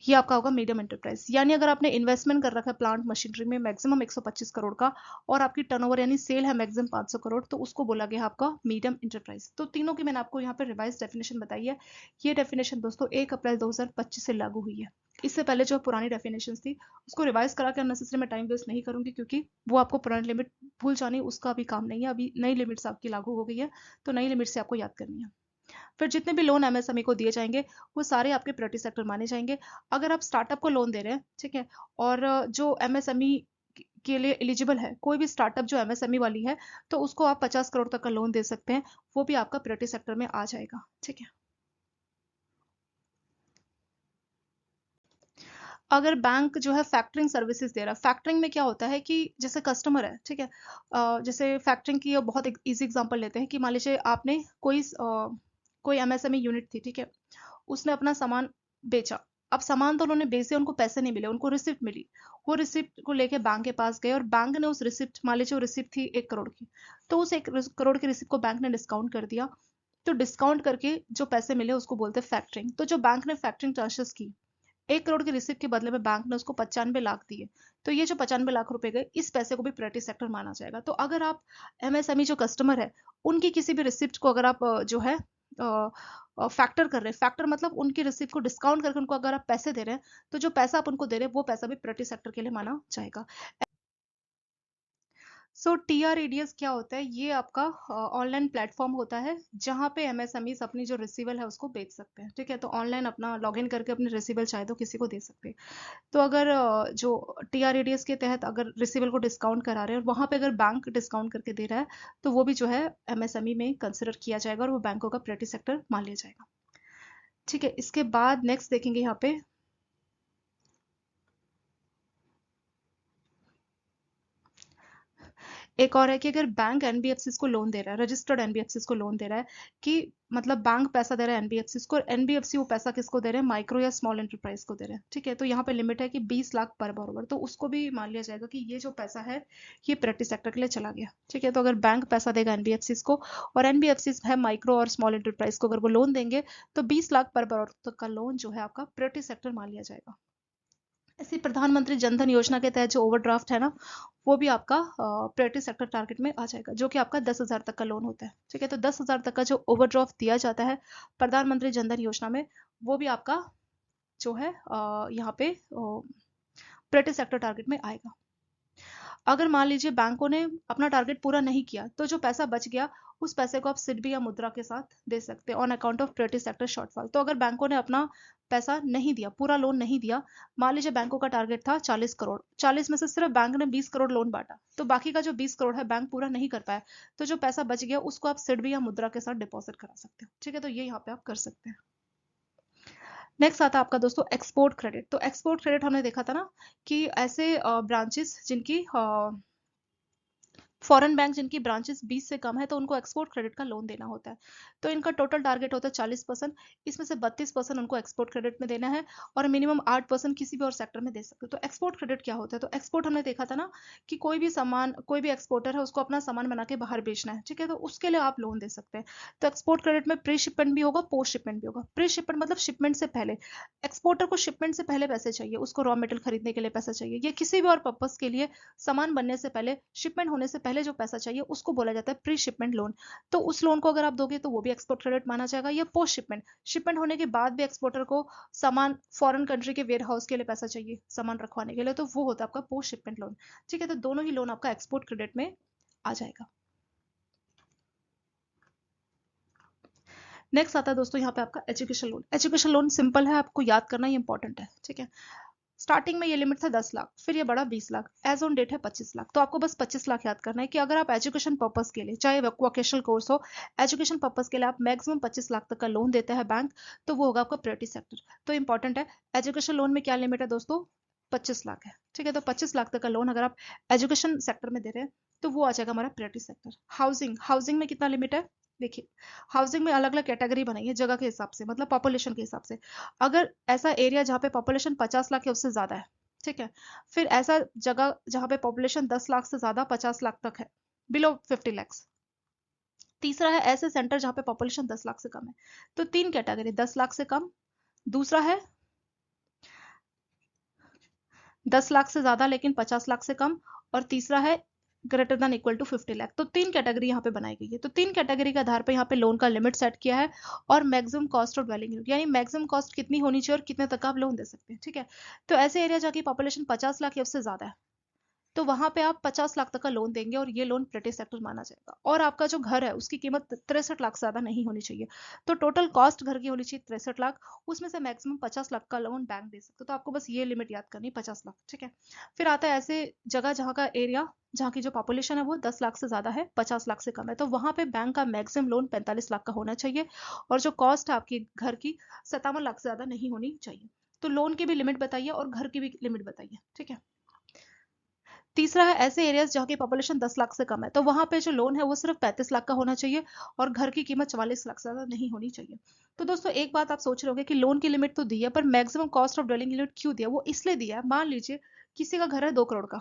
ये आपका होगा मीडियम एंटरप्राइज। यानी अगर आपने इन्वेस्टमेंट कर रखा है प्लांट मशीनरी में मैक्सिमम 125 करोड़ का, और आपकी टर्नओवर यानी सेल है मैक्सिमम 500 करोड़, तो उसको बोला गया आपका मीडियम एंटरप्राइज। तो तीनों की मैंने आपको यहाँ पे रिवाइज डेफिनेशन बताई है। ये डेफिनेशन दोस्तों 1 अप्रैल 2025 से लागू हुई है। इससे पहले जो पुरानी डेफिनेशन थी उसको रिवाइज करा के अननेसेसरी मैं टाइम वेस्ट नहीं करूंगी, क्योंकि वो आपको पुरानी लिमिट भूल जानी उसका अभी काम नहीं है। अभी नई लिमिट्स आपकी लागू हो गई है, तो नई लिमिट से आपको याद करनी है। फिर जितने भी लोन एमएसएमई को दिए जाएंगे वो सारे आपके प्रायोरिटी सेक्टर माने जाएंगे। अगर आप स्टार्टअप को लोन दे रहे हैं, ठीक है, और जो एमएसएमई के लिए एलिजिबल है, कोई भी स्टार्टअप जो एमएसएमई वाली है, तो उसको आप 50 करोड़ तक का लोन दे सकते हैं, वो भी आपका प्रायोरिटी सेक्टर में आ जाएगा। ठीक है। अगर बैंक जो है फैक्टरिंग सर्विसेज दे रहा है, फैक्टरिंग में क्या होता है कि जैसे कस्टमर है, ठीक है, जैसे फैक्टरिंग की बहुत एक इजी एग्जांपल लेते हैं कि मान लीजिए आपने कोई एमएसएमई यूनिट थी, ठीक है, उसने अपना सामान बेचा। अब सामान तो उन्होंने बेचे, उनको पैसे नहीं मिले, उनको रिसिप्ट मिली। वो रिसिप्ट को लेके बैंक के पास गए, और बैंक ने उस रिसिप्ट, मान लीजिए वो रिसिप्ट थी 1 करोड़ की, तो उस 1 करोड़ की रिसिप्ट को बैंक ने डिस्काउंट कर दिया। तो डिस्काउंट करके जो पैसे मिले उसको बोलते हैं फैक्टरिंग। तो जो बैंक ने फैक्टरिंग चार्जेस की, 1 करोड़ की रिसिप्ट के बदले में बैंक ने उसको 95 लाख दिए, तो ये जो 95 लाख रुपए गए, इस पैसे को भी प्रायोरिटी सेक्टर माना जाएगा। तो अगर आप एमएसएमई जो कस्टमर है, उनकी किसी भी रिसिप्ट को अगर आप जो है फैक्टर कर रहे हैं, फैक्टर मतलब उनकी रिसिप्ट को डिस्काउंट करके उनको अगर आप पैसे दे रहे हैं, तो जो पैसा आप उनको दे रहे हैं वो पैसा भी प्रायोरिटी सेक्टर के लिए माना जाएगा। सो टीआरएडीएस क्या होता है, ये आपका ऑनलाइन प्लेटफॉर्म होता है जहाँ पे एमएसएमईज अपनी जो रिसीवल है उसको बेच सकते हैं। ठीक है, तो ऑनलाइन अपना लॉगिन करके अपने रिसीवल चाहे तो किसी को दे सकते हैं। तो अगर जो टीआरएडीएस के तहत अगर रिसीवल को डिस्काउंट करा रहे हैं, और वहाँ पे अगर बैंक डिस्काउंट करके दे रहा है, तो वो भी जो है एमएसएमई में कंसिडर किया जाएगा, और वो बैंकों का प्रायोरिटी सेक्टर मान लिया जाएगा। ठीक है, इसके बाद नेक्स्ट देखेंगे यहाँ पे, एक और है कि अगर बैंक एनबीएफसी को लोन दे रहा है, रजिस्टर्ड एनबीएफसी को लोन दे रहा है, कि मतलब बैंक पैसा दे रहा है एनबीएफसी को, और एनबीएफसी वो पैसा किसको दे रहे हैं, माइक्रो या स्मॉल एंटरप्राइज को दे रहे हैं। ठीक है, तो यहाँ पे लिमिट है कि 20 लाख पर बोरोवर, तो उसको भी मान लिया जाएगा कि ये जो पैसा है ये प्रायोरिटी सेक्टर के लिए चला गया। ठीक है, तो अगर बैंक पैसा देगा एनबीएफसी को, और एनबीएफसी है माइक्रो और स्मॉल एंटरप्राइज को अगर वो लोन देंगे, तो 20 लाख पर बोरोवर तक का लोन जो है आपका प्रायोरिटी सेक्टर मान लिया जाएगा। ऐसे प्रधानमंत्री जनधन योजना के तहत जो ओवरड्राफ्ट है ना, वो भी आपका प्रायोरिटी सेक्टर टारगेट में आ जाएगा, जो कि आपका 10,000 तक का लोन होता है। ठीक है, तो 10,000 तक का जो ओवरड्राफ्ट दिया जाता है प्रधानमंत्री जनधन योजना में, वो भी आपका जो है यहाँ पे प्रायोरिटी सेक्टर टारगेट में आएगा। अगर मान लीजिए बैंकों ने अपना टारगेट पूरा नहीं किया, तो जो पैसा बच गया उस पैसे को आप सिडबी या मुद्रा के साथ दे सकते हैं on account of priority sector shortfall. तो अगर बैंकों ने अपना पैसा नहीं दिया, पूरा लोन नहीं दिया, मान लीजिए बैंकों का टारगेट था 40 करोड़, 40 में से सिर्फ बैंक ने 20 करोड़ लोन बांटा, तो बाकी का जो 20 करोड़ है बैंक पूरा नहीं कर पाया, तो जो पैसा बच गया उसको आप सिडबी या मुद्रा के साथ डिपॉजिट करा सकते हो। ठीक है, तो ये यहाँ पे आप कर सकते हैं। नेक्स्ट आता है आपका दोस्तों एक्सपोर्ट क्रेडिट। तो एक्सपोर्ट क्रेडिट हमने देखा था ना कि ऐसे ब्रांचेस जिनकी फॉरेन बैंक जिनकी ब्रांचेस 20 से कम है तो उनको एक्सपोर्ट क्रेडिट का लोन देना होता है। तो इनका टोटल टारगेट होता है 40%, इसमें से 32% उनको एक्सपोर्ट क्रेडिट में देना है और मिनिमम 8% किसी भी और सेक्टर में दे सकते हो। तो एक्सपोर्ट क्रेडिट क्या होता है? तो एक्सपोर्ट हमने देखा था ना कि कोई भी सामान, कोई भी एक्सपोर्टर है उसको अपना सामान बना के बाहर बेचना है, ठीक है, तो उसके लिए आप लोन दे सकते हैं। तो एक्सपोर्ट क्रेडिट में प्री शिपमेंट भी होगा, पोस्ट शिपमेंट भी होगा। प्री शिपमेंट मतलब शिपमेंट से पहले, एक्सपोर्टर को शिपमेंट से पहले पैसे चाहिए, उसको रॉ मेटेरियल खरीदने के लिए पैसा चाहिए या किसी भी और पर्पस के लिए सामान बनने से पहले, शिपमेंट होने से पहले जो पैसा चाहिए उसको बोला जाता है प्री शिपमेंट लोन। तो उस लोन को अगर आप दोगे तो वो भी एक्सपोर्ट क्रेडिट माना जाएगा। या पोस्ट शिपमेंट, शिपमेंट होने के बाद भी एक्सपोर्टर को सामान फॉरेन कंट्री के वेयर हाउस के लिए पैसा चाहिए सामान रखवाने के लिए, तो वो होता है आपका पोस्ट शिपमेंट लोन, ठीक है। तो दोनों ही लोन आपका एक्सपोर्ट क्रेडिट में आ जाएगा। नेक्स्ट आता है दोस्तों यहाँ पे आपका education loan. Education loan simple है, आपको याद करना ही इंपॉर्टेंट है, ठीक है। स्टार्टिंग में ये लिमिट था 10 लाख, फिर ये बढ़ा 20 लाख, एज ऑन डेट है 25 लाख। तो आपको बस 25 लाख याद करना है कि अगर आप एजुकेशन पर्पस के लिए, चाहे वोकेशनल कोर्स हो, एजुकेशन पर्पस के लिए आप मैक्सिमम 25 लाख तक का लोन देता है बैंक, तो वो होगा आपका प्रायोरिटी सेक्टर। तो इंपॉर्टेंट है, एजुकेशन लोन में क्या लिमिट है दोस्तों? 25 लाख है, ठीक है। तो 25 लाख तक का लोन अगर आप एजुकेशन सेक्टर में दे रहे हैं तो वो आ जाएगा हमारा प्रायोरिटी सेक्टर। हाउसिंग, हाउसिंग में कितना लिमिट है? देखिए, हाउसिंग में अलग अलग कैटेगरी बनाई है जगह के हिसाब से, मतलब पॉपुलेशन के हिसाब से। अगर ऐसा एरिया जहाँ पे पॉपुलेशन 50 लाख या उससे ज्यादा है, ठीक है, फिर ऐसा जगह जहाँ पे पॉपुलेशन 10 लाख से ज्यादा 50 लाख तक है, बिलो 50 लैक्स। तीसरा है ऐसे सेंटर जहाँ पे पॉपुलेशन 10 लाख से कम है। तो तीन कैटेगरी, 10 लाख से कम, दूसरा है 10 लाख से ज्यादा लेकिन 50 लाख से कम, और तीसरा है greater than equal to 50 lakh. तो तीन कैटेगरी यहाँ पे बनाई गई है। तो तीन कैटेगरी के आधार पे यहाँ पे लोन का लिमिट सेट किया है और maximum cost of dwelling unit, यानी मैक्सिमम कॉस्ट कितनी होनी चाहिए और कितने तक आप लोन दे सकते हैं, ठीक है। तो ऐसे एरिया जहाँ की पॉपुलेशन 50 लाख या उससे ज्यादा है, तो वहां पे आप 50 लाख तक का लोन देंगे और ये लोन प्रायोरिटी सेक्टर माना जाएगा। और आपका जो घर है उसकी कीमत 63 लाख से ज्यादा नहीं होनी चाहिए। तो टोटल कॉस्ट घर की होनी चाहिए 63 लाख, उसमें से मैक्सिमम 50 लाख का लोन बैंक दे सकते हो। तो आपको बस ये लिमिट याद करनी, 50 लाख, ठीक है। फिर आता है ऐसे जगह जहाँ का एरिया, जहाँ की जो पॉपुलेशन है वो 10 लाख से ज्यादा है, 50 लाख से कम है, तो वहां पे बैंक का मैक्सिमम लोन 45 लाख का होना चाहिए और जो कॉस्ट है आपकी घर की 57 लाख से ज्यादा नहीं होनी चाहिए। तो लोन की भी लिमिट बताइए और घर की भी लिमिट बताइए, ठीक है। तीसरा है ऐसे एरियाज जहाँ की पॉपुलेशन 10 लाख से कम है, तो वहां पे जो लोन है वो सिर्फ 35 लाख का होना चाहिए और घर की कीमत 44 लाख से ज्यादा नहीं होनी चाहिए। तो दोस्तों एक बात आप सोच रहे होंगे कि लोन की लिमिट तो दी है पर maximum cost of dwelling unit क्यों दिया? वो इसलिए दिया है, मान लीजिए किसी का घर है 2 करोड़ का,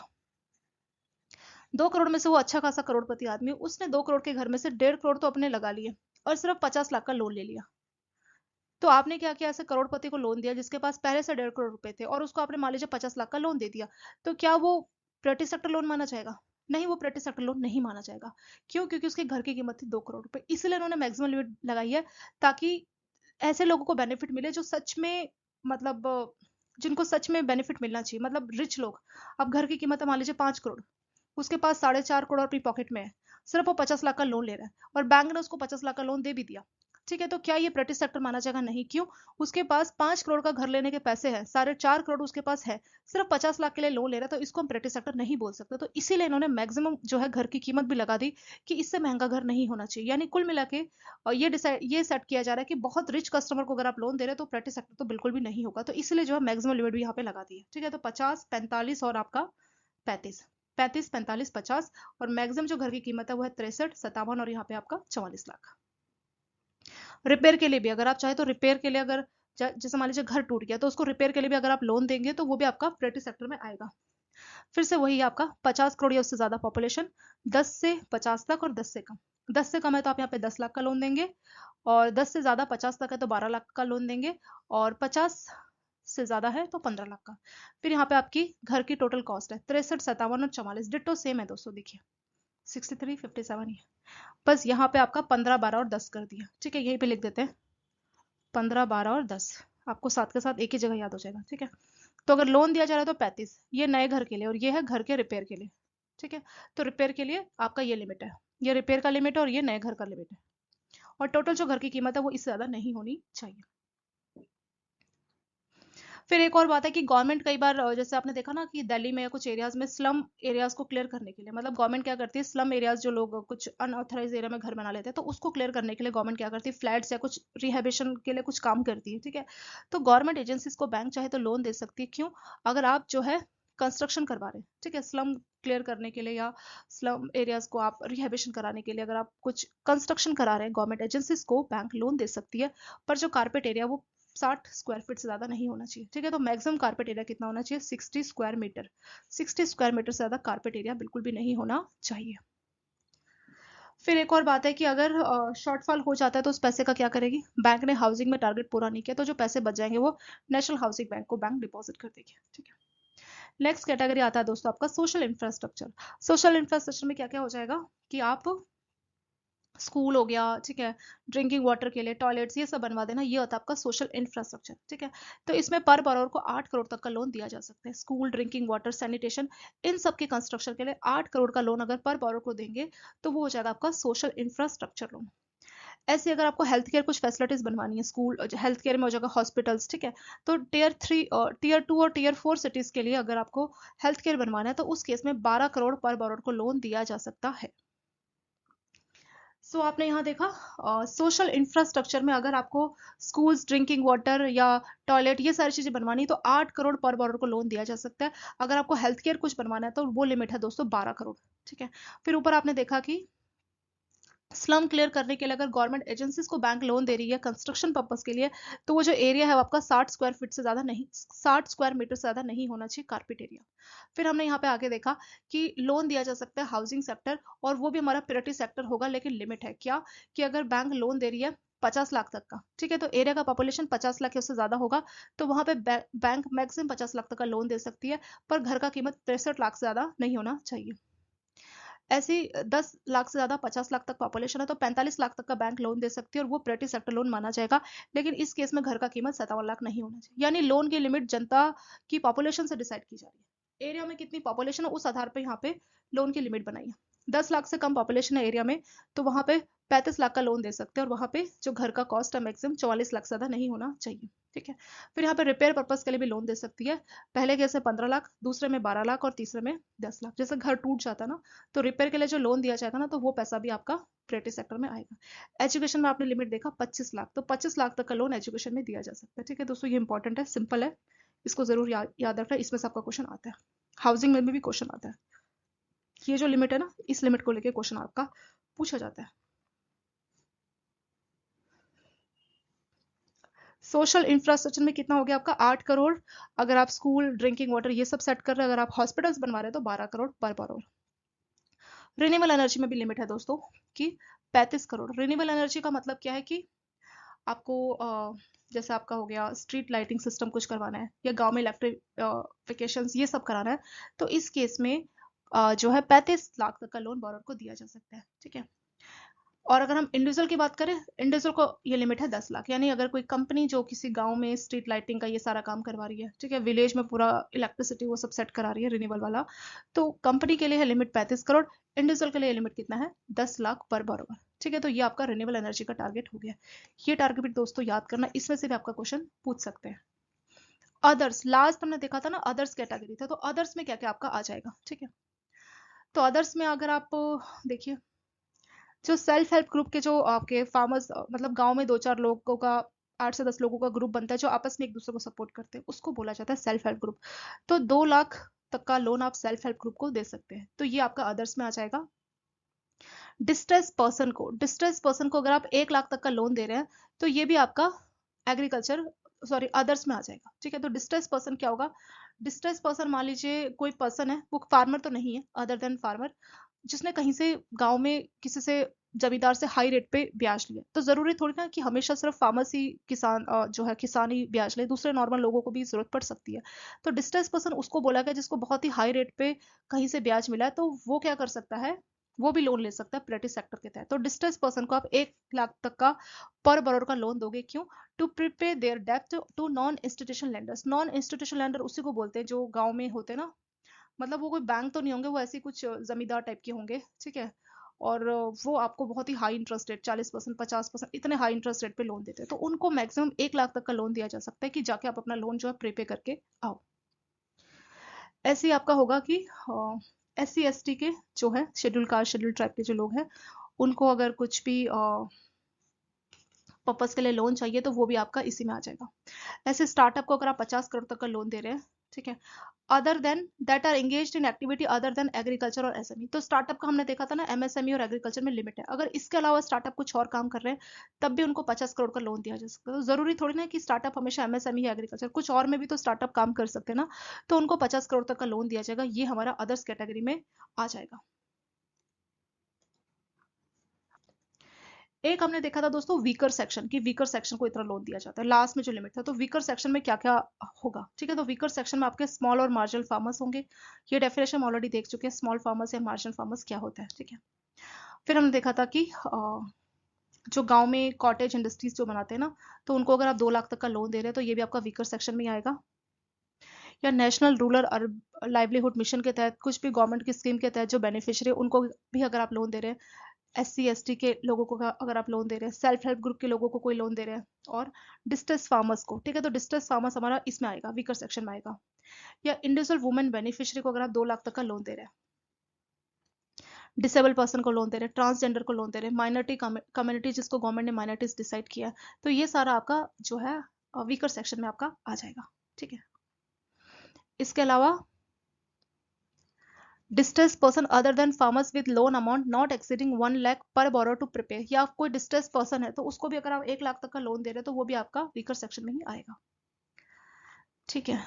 2 करोड़ में से वो अच्छा खासा करोड़पति आदमी, उसने 2 करोड़ के घर में से 1.5 करोड़ तो अपने लगा लिए और सिर्फ 50 लाख का लोन ले लिया। तो आपने क्या किया, ऐसे करोड़पति को लोन दिया जिसके पास पहले से 1.5 करोड़ रुपए थे और उसको आपने मान लीजिए 50 लाख का लोन दे दिया, तो क्या वो प्रायोरिटी सेक्टर लोन माना जाएगा? नहीं, वो प्रायोरिटी सेक्टर लोन नहीं माना जाएगा। क्यों? क्योंकि उसके घर की कीमत थी 2 करोड़ रुपए, इसलिए उन्होंने मैक्सिमम लिमिट लगाई है ताकि ऐसे लोगों को बेनिफिट मिले जो सच में, मतलब जिनको सच में बेनिफिट मिलना चाहिए, मतलब रिच लोग। अब घर की कीमत है मान लीजिए 5 करोड़, उसके पास 4.5 करोड़ अपनी पॉकेट में है, सिर्फ वो 50 लाख का लोन ले रहा है और बैंक ने उसको 50 लाख का लोन दे भी दिया, ठीक है। तो क्या ये प्राइवेट सेक्टर माना जाएगा? नहीं। क्यों? उसके पास 5 करोड़ का घर लेने के पैसे हैं, 4.5 करोड़ उसके पास है, सिर्फ 50 लाख के लिए लोन ले रहा है, तो इसको हम प्राइवेट सेक्टर नहीं बोल सकते। तो इसीलिए इन्होंने मैक्सिमम जो है घर की कीमत भी लगा दी कि इससे महंगा घर नहीं होना चाहिए। यानी कुल मिला के ये डिसाइड, ये सेट किया जा रहा है कि बहुत रिच कस्टमर को अगर आप लोन दे रहे हो तो प्राइवेट सेक्टर तो बिल्कुल भी नहीं होगा। तो इसलिए जो है मैक्सिमम लिमिट भी यहाँ पे लगा दी है, ठीक है। तो 50, 45 और आपका 35, 35, 45, 50 और मैक्सिमम जो घर की कीमत है वो है 63, 57 और यहाँ पे आपका 44 लाख। रिपेयर के लिए भी अगर आप चाहे तो रिपेयर के लिए, अगर जैसे मान लीजिए घर टूट गया तो उसको रिपेयर के लिए भी अगर आप लोन देंगे तो वो भी आपका प्राइवेट सेक्टर में आएगा। फिर से वही आपका 50 करोड़ या उससे ज्यादा पॉपुलेशन, 10 से 50 तक और 10 से कम। 10 से कम है तो आप यहाँ पे 10 लाख का लोन देंगे और 10 से ज्यादा 50 तक है तो 12 लाख का लोन देंगे और 50 से ज्यादा है तो 15 लाख का। फिर यहाँ पे आपकी घर की टोटल कॉस्ट है 63, 57 और 44, डिट्टो सेम है दोस्तों, देखिए 63, 57 ही है। बस यहाँ पे आपका 15, 12 और 10 कर दिया, ठीक है। यहीं पे लिख देते हैं 15, 12 और 10, आपको साथ के साथ एक ही जगह याद हो जाएगा, ठीक है। तो अगर लोन दिया जा रहा है तो 35, ये नए घर के लिए और ये है घर के रिपेयर के लिए, ठीक है। तो रिपेयर के लिए आपका ये लिमिट है, ये रिपेयर का लिमिट है और ये नए घर का लिमिट है और टोटल जो घर की कीमत है वो इससे ज्यादा नहीं होनी चाहिए। फिर एक और बात है कि गवर्नमेंट कई बार जैसे आपने देखा ना कि दिल्ली में या कुछ एरियाज में स्लम एरियाज को क्लियर करने के लिए, मतलब गवर्नमेंट क्या करती है, स्लम एरियाज जो लोग कुछ अनऑथराइज एरिया में घर बना लेते हैं तो उसको क्लियर करने के लिए गवर्नमेंट क्या करती है, फ्लैट्स या कुछ रिहेबिलिटेशन के लिए कुछ काम करती है, ठीक है। तो गवर्नमेंट एजेंसीज को बैंक चाहे तो लोन दे सकती है। क्यों? अगर आप जो है कंस्ट्रक्शन करवा रहे हैं, ठीक है, स्लम क्लियर करने के लिए या स्लम एरियाज को आप रिहेबिलिटेशन कराने के लिए अगर आप कुछ कंस्ट्रक्शन करा रहे हैं गवर्नमेंट एजेंसीज को बैंक लोन दे सकती है, पर जो कारपेट एरिया वो 60 स्क्वायर फीट से ज़्यादा नहीं होना चाहिए। ठीक है, तो मैक्सिमम कारपेट एरिया कितना होना चाहिए? 60 स्क्वायर मीटर। 60 स्क्वायर मीटर से ज़्यादा कारपेट एरिया बिल्कुल भी नहीं होना चाहिए। फिर एक और बात है कि अगर शॉर्टफॉल हो जाता है तो उस पैसे का क्या करेगी? बैंक ने हाउसिंग में टारगेट पूरा नहीं किया तो जो पैसे बच जाएंगे वो नेशनल हाउसिंग बैंक को बैंक डिपॉजिट कर देगी। ठीक है, नेक्स्ट कैटेगरी आता है दोस्तों आपका सोशल इंफ्रास्ट्रक्चर। सोशल इंफ्रास्ट्रक्चर में क्या क्या हो जाएगा कि आप स्कूल हो गया, ठीक है, ड्रिंकिंग वाटर के लिए टॉयलेट्स ये सब बनवा देना, ये होता है आपका सोशल इंफ्रास्ट्रक्चर। ठीक है, तो इसमें पर बरोर को 8 करोड़ तक का लोन दिया जा सकता है। स्कूल, ड्रिंकिंग वाटर, सैनिटेशन, इन सब के कंस्ट्रक्शन के लिए 8 करोड़ का लोन अगर पर बरोर को देंगे तो वो हो जाएगा आपका सोशल इंफ्रास्ट्रक्चर लोन। ऐसे अगर आपको हेल्थ केयर कुछ फैसिलिटीज बनवानी है, स्कूल हेल्थ केयर में हो जाएगा हॉस्पिटल्स। ठीक है, तो टीयर 3 टीयर 2 और टीयर 4 सिटीज के लिए अगर आपको हेल्थ केयर बनवाना है तो उस केस में 12 करोड़ पर बरोर को लोन दिया जा सकता है। सो आपने यहाँ देखा सोशल इंफ्रास्ट्रक्चर में अगर आपको स्कूल्स, ड्रिंकिंग वाटर या टॉयलेट ये सारी चीजें बनवानी तो 8 करोड़ पर बॉर्डर को लोन दिया जा सकता है। अगर आपको हेल्थ केयर कुछ बनवाना है तो वो लिमिट है दोस्तों 12 करोड़। ठीक है, फिर ऊपर आपने देखा कि स्लम क्लियर करने के लिए अगर गवर्नमेंट एजेंसीज को बैंक लोन दे रही है कंस्ट्रक्शन पर्पस के लिए तो वो जो एरिया है वो आपका 60 स्क्वायर फीट से ज्यादा नहीं, 60 स्क्वायर मीटर से ज्यादा नहीं होना चाहिए कारपेट एरिया। फिर हमने यहाँ पे आगे देखा कि लोन दिया जा सकता है हाउसिंग सेक्टर और वो भी हमारा प्रायोरिटी सेक्टर होगा, लेकिन लिमिट है क्या कि अगर बैंक लोन दे रही है 50 लाख तक का, ठीक है, तो एरिया का पॉपुलेशन 50 लाख या उससे ज्यादा होगा तो वहां पे बैंक मैक्सिमम 50 लाख तक का लोन दे सकती है, पर घर का कीमत 63 लाख से ज्यादा नहीं होना चाहिए। ऐसी 10 लाख से ज्यादा 50 लाख तक पॉपुलेशन है तो 45 लाख तक का बैंक लोन दे सकती है और वो प्रायोरिटी सेक्टर लोन माना जाएगा, लेकिन इस केस में घर का कीमत 57 लाख नहीं होना चाहिए। यानी लोन की लिमिट जनता की पॉपुलेशन से डिसाइड की जा रही है, एरिया में कितनी पॉपुलेशन है उस आधार पर यहाँ पे लोन की लिमिट बनाई है। 10 लाख से कम पॉपुलेशन है एरिया में तो वहां पे 35 लाख का लोन दे सकते हैं और वहां पे जो घर का कॉस्ट है मैक्सिमम 44 लाख से ज्यादा नहीं होना चाहिए। ठीक है, फिर यहाँ पे रिपेयर पर्पज के लिए भी लोन दे सकती है। पहले केस में 15 लाख, दूसरे में 12 लाख और तीसरे में 10 लाख। जैसे घर टूट जाता है ना तो रिपेयर के लिए जो लोन दिया जाएगा ना तो वो पैसा भी आपका प्रायोरिटी सेक्टर में आएगा। एजुकेशन में आपने लिमिट देखा 25 लाख, तो 25 लाख तक का लोन एजुकेशन में दिया जा सकता है। ठीक है दोस्तों, ये इंपॉर्टेंट है, सिंपल है, इसको जरूर याद रखना, इसमें से आपका क्वेश्चन आता है। हाउसिंग में भी क्वेश्चन आता है, ये जो लिमिट है ना इस लिमिट को लेके क्वेश्चन आपका पूछा जाता है। सोशल इंफ्रास्ट्रक्चर में कितना हो गया आपका 8 करोड़। अगर आप स्कूल, ड्रिंकिंग वाटर ये सब सेट कर रहे हैं, अगर आप हॉस्पिटल्स बनवा रहे हैं तो 12 करोड़ पर करोड़। रिन्यूएबल एनर्जी में भी लिमिट है दोस्तों कि 35 करोड़। रिन्यूएबल एनर्जी का मतलब क्या है कि आपको जैसे आपका हो गया स्ट्रीट लाइटिंग सिस्टम कुछ करवाना है या गांव में इलेक्ट्रिफिकेशन ये सब कराना है तो इस केस में जो है 35 लाख तक का लोन बोरर को दिया जा सकता है। ठीक है, और अगर हम इंडिविजुअल की बात करें, इंडिविजुअल को ये लिमिट है 10 लाख। यानी अगर कोई कंपनी जो किसी गांव में स्ट्रीट लाइटिंग का ये सारा काम करवा रही है, ठीक है, विलेज में पूरा इलेक्ट्रिसिटी वो सब सेट करा रही है रिन्यूएबल वाला, तो कंपनी के लिए है लिमिट 35 करोड़, इंडिविजुअल के लिए लिमिट कितना है 10 लाख पर बरोबर। ठीक है, तो ये आपका रिन्यूएबल एनर्जी का टारगेट हो गया। ये टारगेट दोस्तों याद करना, इसमें से भी आपका क्वेश्चन पूछ सकते हैं। अदर्स, लास्ट हमने देखा था ना अदर्स कैटेगरी था, तो अदर्स में क्या क्या आपका आ जाएगा। ठीक है, तो अदर्स में अगर आप देखिए जो सेल्फ हेल्प ग्रुप के जो आपके फार्मर्स मतलब गांव में 2-4 लोगों का 8 से 10 लोगों का ग्रुप बनता है जो आपस में एक दूसरे को सपोर्ट करते हैं उसको बोला जाता है सेल्फ हेल्प ग्रुप। तो 2 लाख तक का लोन आप सेल्फ हेल्प ग्रुप को दे सकते हैं, तो ये आपका अदर्स में आ जाएगा। डिस्ट्रेस पर्सन को अगर आप 1 लाख तक का लोन दे रहे हैं तो ये भी आपका एग्रीकल्चर सॉरी अदर्स में आ जाएगा। ठीक है, तो डिस्ट्रेस पर्सन क्या होगा? डिस्ट्रेस पर्सन मान लीजिए कोई पर्सन है, वो फार्मर तो नहीं है, अदर देन फार्मर, जिसने कहीं से गांव में किसी से जमींदार से हाई रेट पे ब्याज लिया। तो जरूरी थोड़ी ना कि हमेशा सिर्फ फार्मर्स ही किसान जो है किसान ही ब्याज ले, दूसरे नॉर्मल लोगों को भी जरूरत पड़ सकती है। तो डिस्ट्रेस पर्सन उसको बोला गया जिसको बहुत ही हाई रेट पे कहीं से ब्याज मिला है, तो वो क्या कर सकता है, वो भी लोन ले सकता है प्रायोरिटी सेक्टर के तहत। तो डिस्ट्रेस पर्सन को आप 1 लाख तक का पर बरोर का लोन दोगे, क्यों? टू प्रीपे देयर डेप्ट to non institution lenders. Non institution lender उसी को बोलते हैं जो गांव में होते हैं ना, मतलब वो कोई बैंक तो नहीं होंगे, वो ऐसे कुछ जमींदार टाइप के होंगे। ठीक है, और वो आपको बहुत ही हाई इंटरेस्ट रेट 40% 50% इतने हाई इंटरेस्ट रेट पे लोन देते हैं, तो उनको मैक्सिमम 1 लाख तक का लोन दिया जा सकता है कि जाके आप अपना लोन जो है प्रीपे करके आओ। ऐसे ही आपका होगा कि SC ST के जो है शेड्यूल कास्ट शेड्यूल ट्राइब के जो लोग हैं उनको अगर कुछ भी पर्पज के लिए लोन चाहिए तो वो भी आपका इसी में आ जाएगा। ऐसे स्टार्टअप को अगर आप 50 करोड़ तक का लोन दे रहे हैं ठीक है। Other than that are engaged in activity other than agriculture और एसएमई। तो स्टार्टअप का हमने देखा था ना, एमएसएमई और एग्रीकल्चर में लिमिट है। अगर इसके अलावा स्टार्टअप कुछ और काम कर रहे हैं तब भी उनको 50 करोड़ का लोन दिया जा सकता है। तो जरूरी थोड़ी ना कि स्टार्टअप हमेशा एमएसएमई या एग्रीकल्चर, कुछ और में भी तो स्टार्टअप काम कर सकते हैं ना, तो उनको 50 करोड़ तक का लोन दिया जाएगा। ये हमारा अदर्स कैटेगरी में आ जाएगा। एक हमने देखा था दोस्तों वीकर सेक्शन की, वीकर सेक्शन को इतना लोन दिया जाता है, लास्ट में जो लिमिट था। तो वीकर सेक्शन में क्या क्या होगा, ठीक है। तो वीकर सेक्शन में आपके स्मॉल और मार्जिनल फार्मर्स होंगे। ये डेफिनेशन हम ऑलरेडी देख चुके हैं, स्मॉल फार्मर्स या मार्जिनल फार्मर्स क्या होता है, ठीक है। फिर हमने देखा था कि जो गांव में कॉटेज इंडस्ट्रीज जो बनाते हैं ना, तो उनको अगर आप 2 लाख तक का लोन दे रहे हैं तो ये भी आपका वीकर सेक्शन में ही आएगा। या नेशनल रूरल लाइवलीहुड मिशन के तहत कुछ भी गवर्नमेंट की स्कीम के तहत जो बेनिफिशियरी, उनको भी अगर आप लोन दे रहे हैं, SC ST के लोगों को अगर आप लोन दे रहे हैं, सेल्फ हेल्प ग्रुप के लोगों को कोई लोन दे रहे हैं, और डिस्ट्रेस फार्मर्स को, ठीक है। तो डिस्ट्रेस फार्मर्स हमारा इसमें आएगा, वीकर सेक्शन में आएगा। या इंडिविजुअल वुमेन बेनिफिशियरी को अगर आप 2 लाख तक का लोन दे रहे हैं, डिसेबल पर्सन को लोन दे रहे हैं, ट्रांसजेंडर को लोन दे रहे हैं, माइनॉरिटी कम्युनिटी जिसको गवर्नमेंट ने माइनॉरिटीज डिसाइड किया है, तो ये सारा आपका जो है वीकर सेक्शन में आपका आ जाएगा, ठीक है। इसके अलावा distress person other than farmers with loan amount not exceeding 1 lakh पर बोरो टू प्रिपेयर। या कोई डिस्ट्रेस पर्सन है तो उसको भी अगर आप 1 लाख तक का लोन दे रहे हैं तो वो भी आपका वीकर सेक्शन में ही आएगा, ठीक है।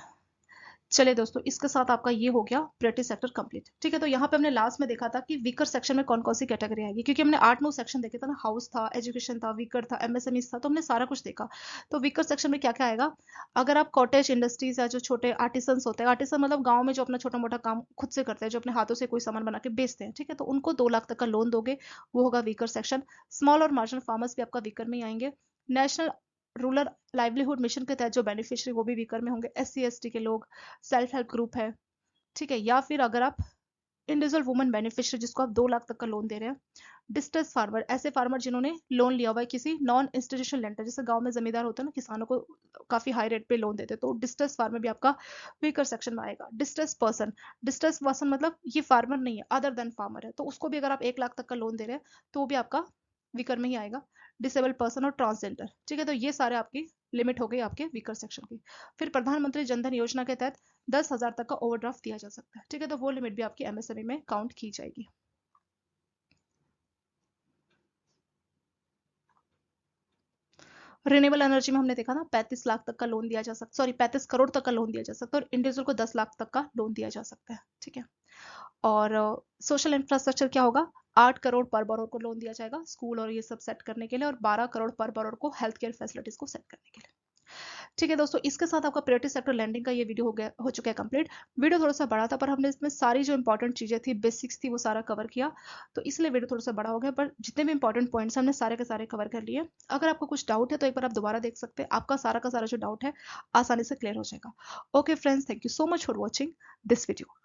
चलिए दोस्तों, इसके साथ आपका ये हो गया प्रायोरिटी सेक्टर कंप्लीट, ठीक है। तो यहाँ पे हमने लास्ट में देखा था कि वीकर सेक्शन में कौन कौन सी कैटेगरी आएगी, क्योंकि हमने 8-9 सेक्शन देखे थे ना, हाउस था, एजुकेशन था, वीकर था, एमएसएमई था, तो हमने सारा कुछ देखा। तो वीकर सेक्शन में क्या क्या आएगा, अगर आप कॉटेज इंडस्ट्रीज है, जो छोटे आर्टिसंस होते हैं, आर्टिसन मतलब गाँव में जो अपना छोटा मोटा काम खुद से करते हैं, जो अपने हाथों से कोई सामान बना के बेचते हैं, ठीक है, तो उनको 2 लाख तक का लोन दोगे, वो होगा वीकर सेक्शन। स्मॉल और मार्जिनल फार्मर्स भी आपका वीकर में ही आएंगे। नेशनल रूरल लाइवलीहुड मिशन के तहत जो बेनिफिशियरी वो भी वीकर में होंगे, SC ST के लोग, सेल्फ हेल्प ग्रुप है, ठीक है। या फिर अगर आप इंडिविजुअल वुमेन बेनिफिशियरी जिसको आप 2 लाख तक का लोन दे रहे हैं, डिस्ट्रेस फार्मर, ऐसे फार्मर जिन्होंने लोन लिया हुआ है किसी नॉन इंस्टीट्यूशनल लेंडर, जैसे गांव में जमींदार होते हैं ना, किसानों को काफी हाई रेट पे लोन देते हैं, तो डिस्ट्रेस फार्मर भी आपका वीकर सेक्शन में आएगा। डिस्ट्रेस पर्सन मतलब ये फार्मर नहीं है, अदर देन फार्मर है, तो उसको भी अगर आप 1 लाख तक का लोन दे रहे हैं तो वो भी आपका वीकर में ही आएगा। डिसेबल पर्सन और ट्रांसजेंडर, ठीक है। तो ये सारे आपकी लिमिट हो गई आपके वीकर सेक्शन की। फिर प्रधानमंत्री जनधन योजना के तहत 10,000 तक का ओवरड्राफ्ट दिया जा सकता है, ठीक है। तो वो लिमिट भी आपकी एमएसएमई में काउंट की जाएगी। रिन्यूएबल एनर्जी में हमने देखा ना, 35 लाख तक का लोन दिया जा सकता, सॉरी 35 करोड़ तक का लोन दिया जा सकता है, और इंडिविजुअल को 10 लाख तक का लोन दिया जा सकता है, ठीक है। और सोशल इंफ्रास्ट्रक्चर क्या होगा, 8 करोड़ पर बरोर को लोन दिया जाएगा स्कूल और ये सब सेट करने के लिए, और 12 करोड़ पर बरोर को हेल्थ केयर फैसिलिटीज को सेट करने के लिए, ठीक है दोस्तों। इसके साथ आपका प्रायोरिटी सेक्टर लैंडिंग का ये वीडियो हो चुका है कंप्लीट। वीडियो थोड़ा सा बड़ा था, पर हमने इसमें सारी जो इंपॉर्टेंट चीजें थी, बेसिक्स थी, वो सारा कवर किया, तो इसलिए वीडियो थोड़ा सा बड़ा हो गया, पर जितने भी इंपॉर्टेंट पॉइंट्स हमने सारे के सारे कवर कर लिए। अगर आपको कुछ डाउट है तो एक बार आप दोबारा देख सकते हैं, आपका सारा का सारा जो डाउट है आसानी से क्लियर हो जाएगा। Okay friends, thank you so much for watching this video.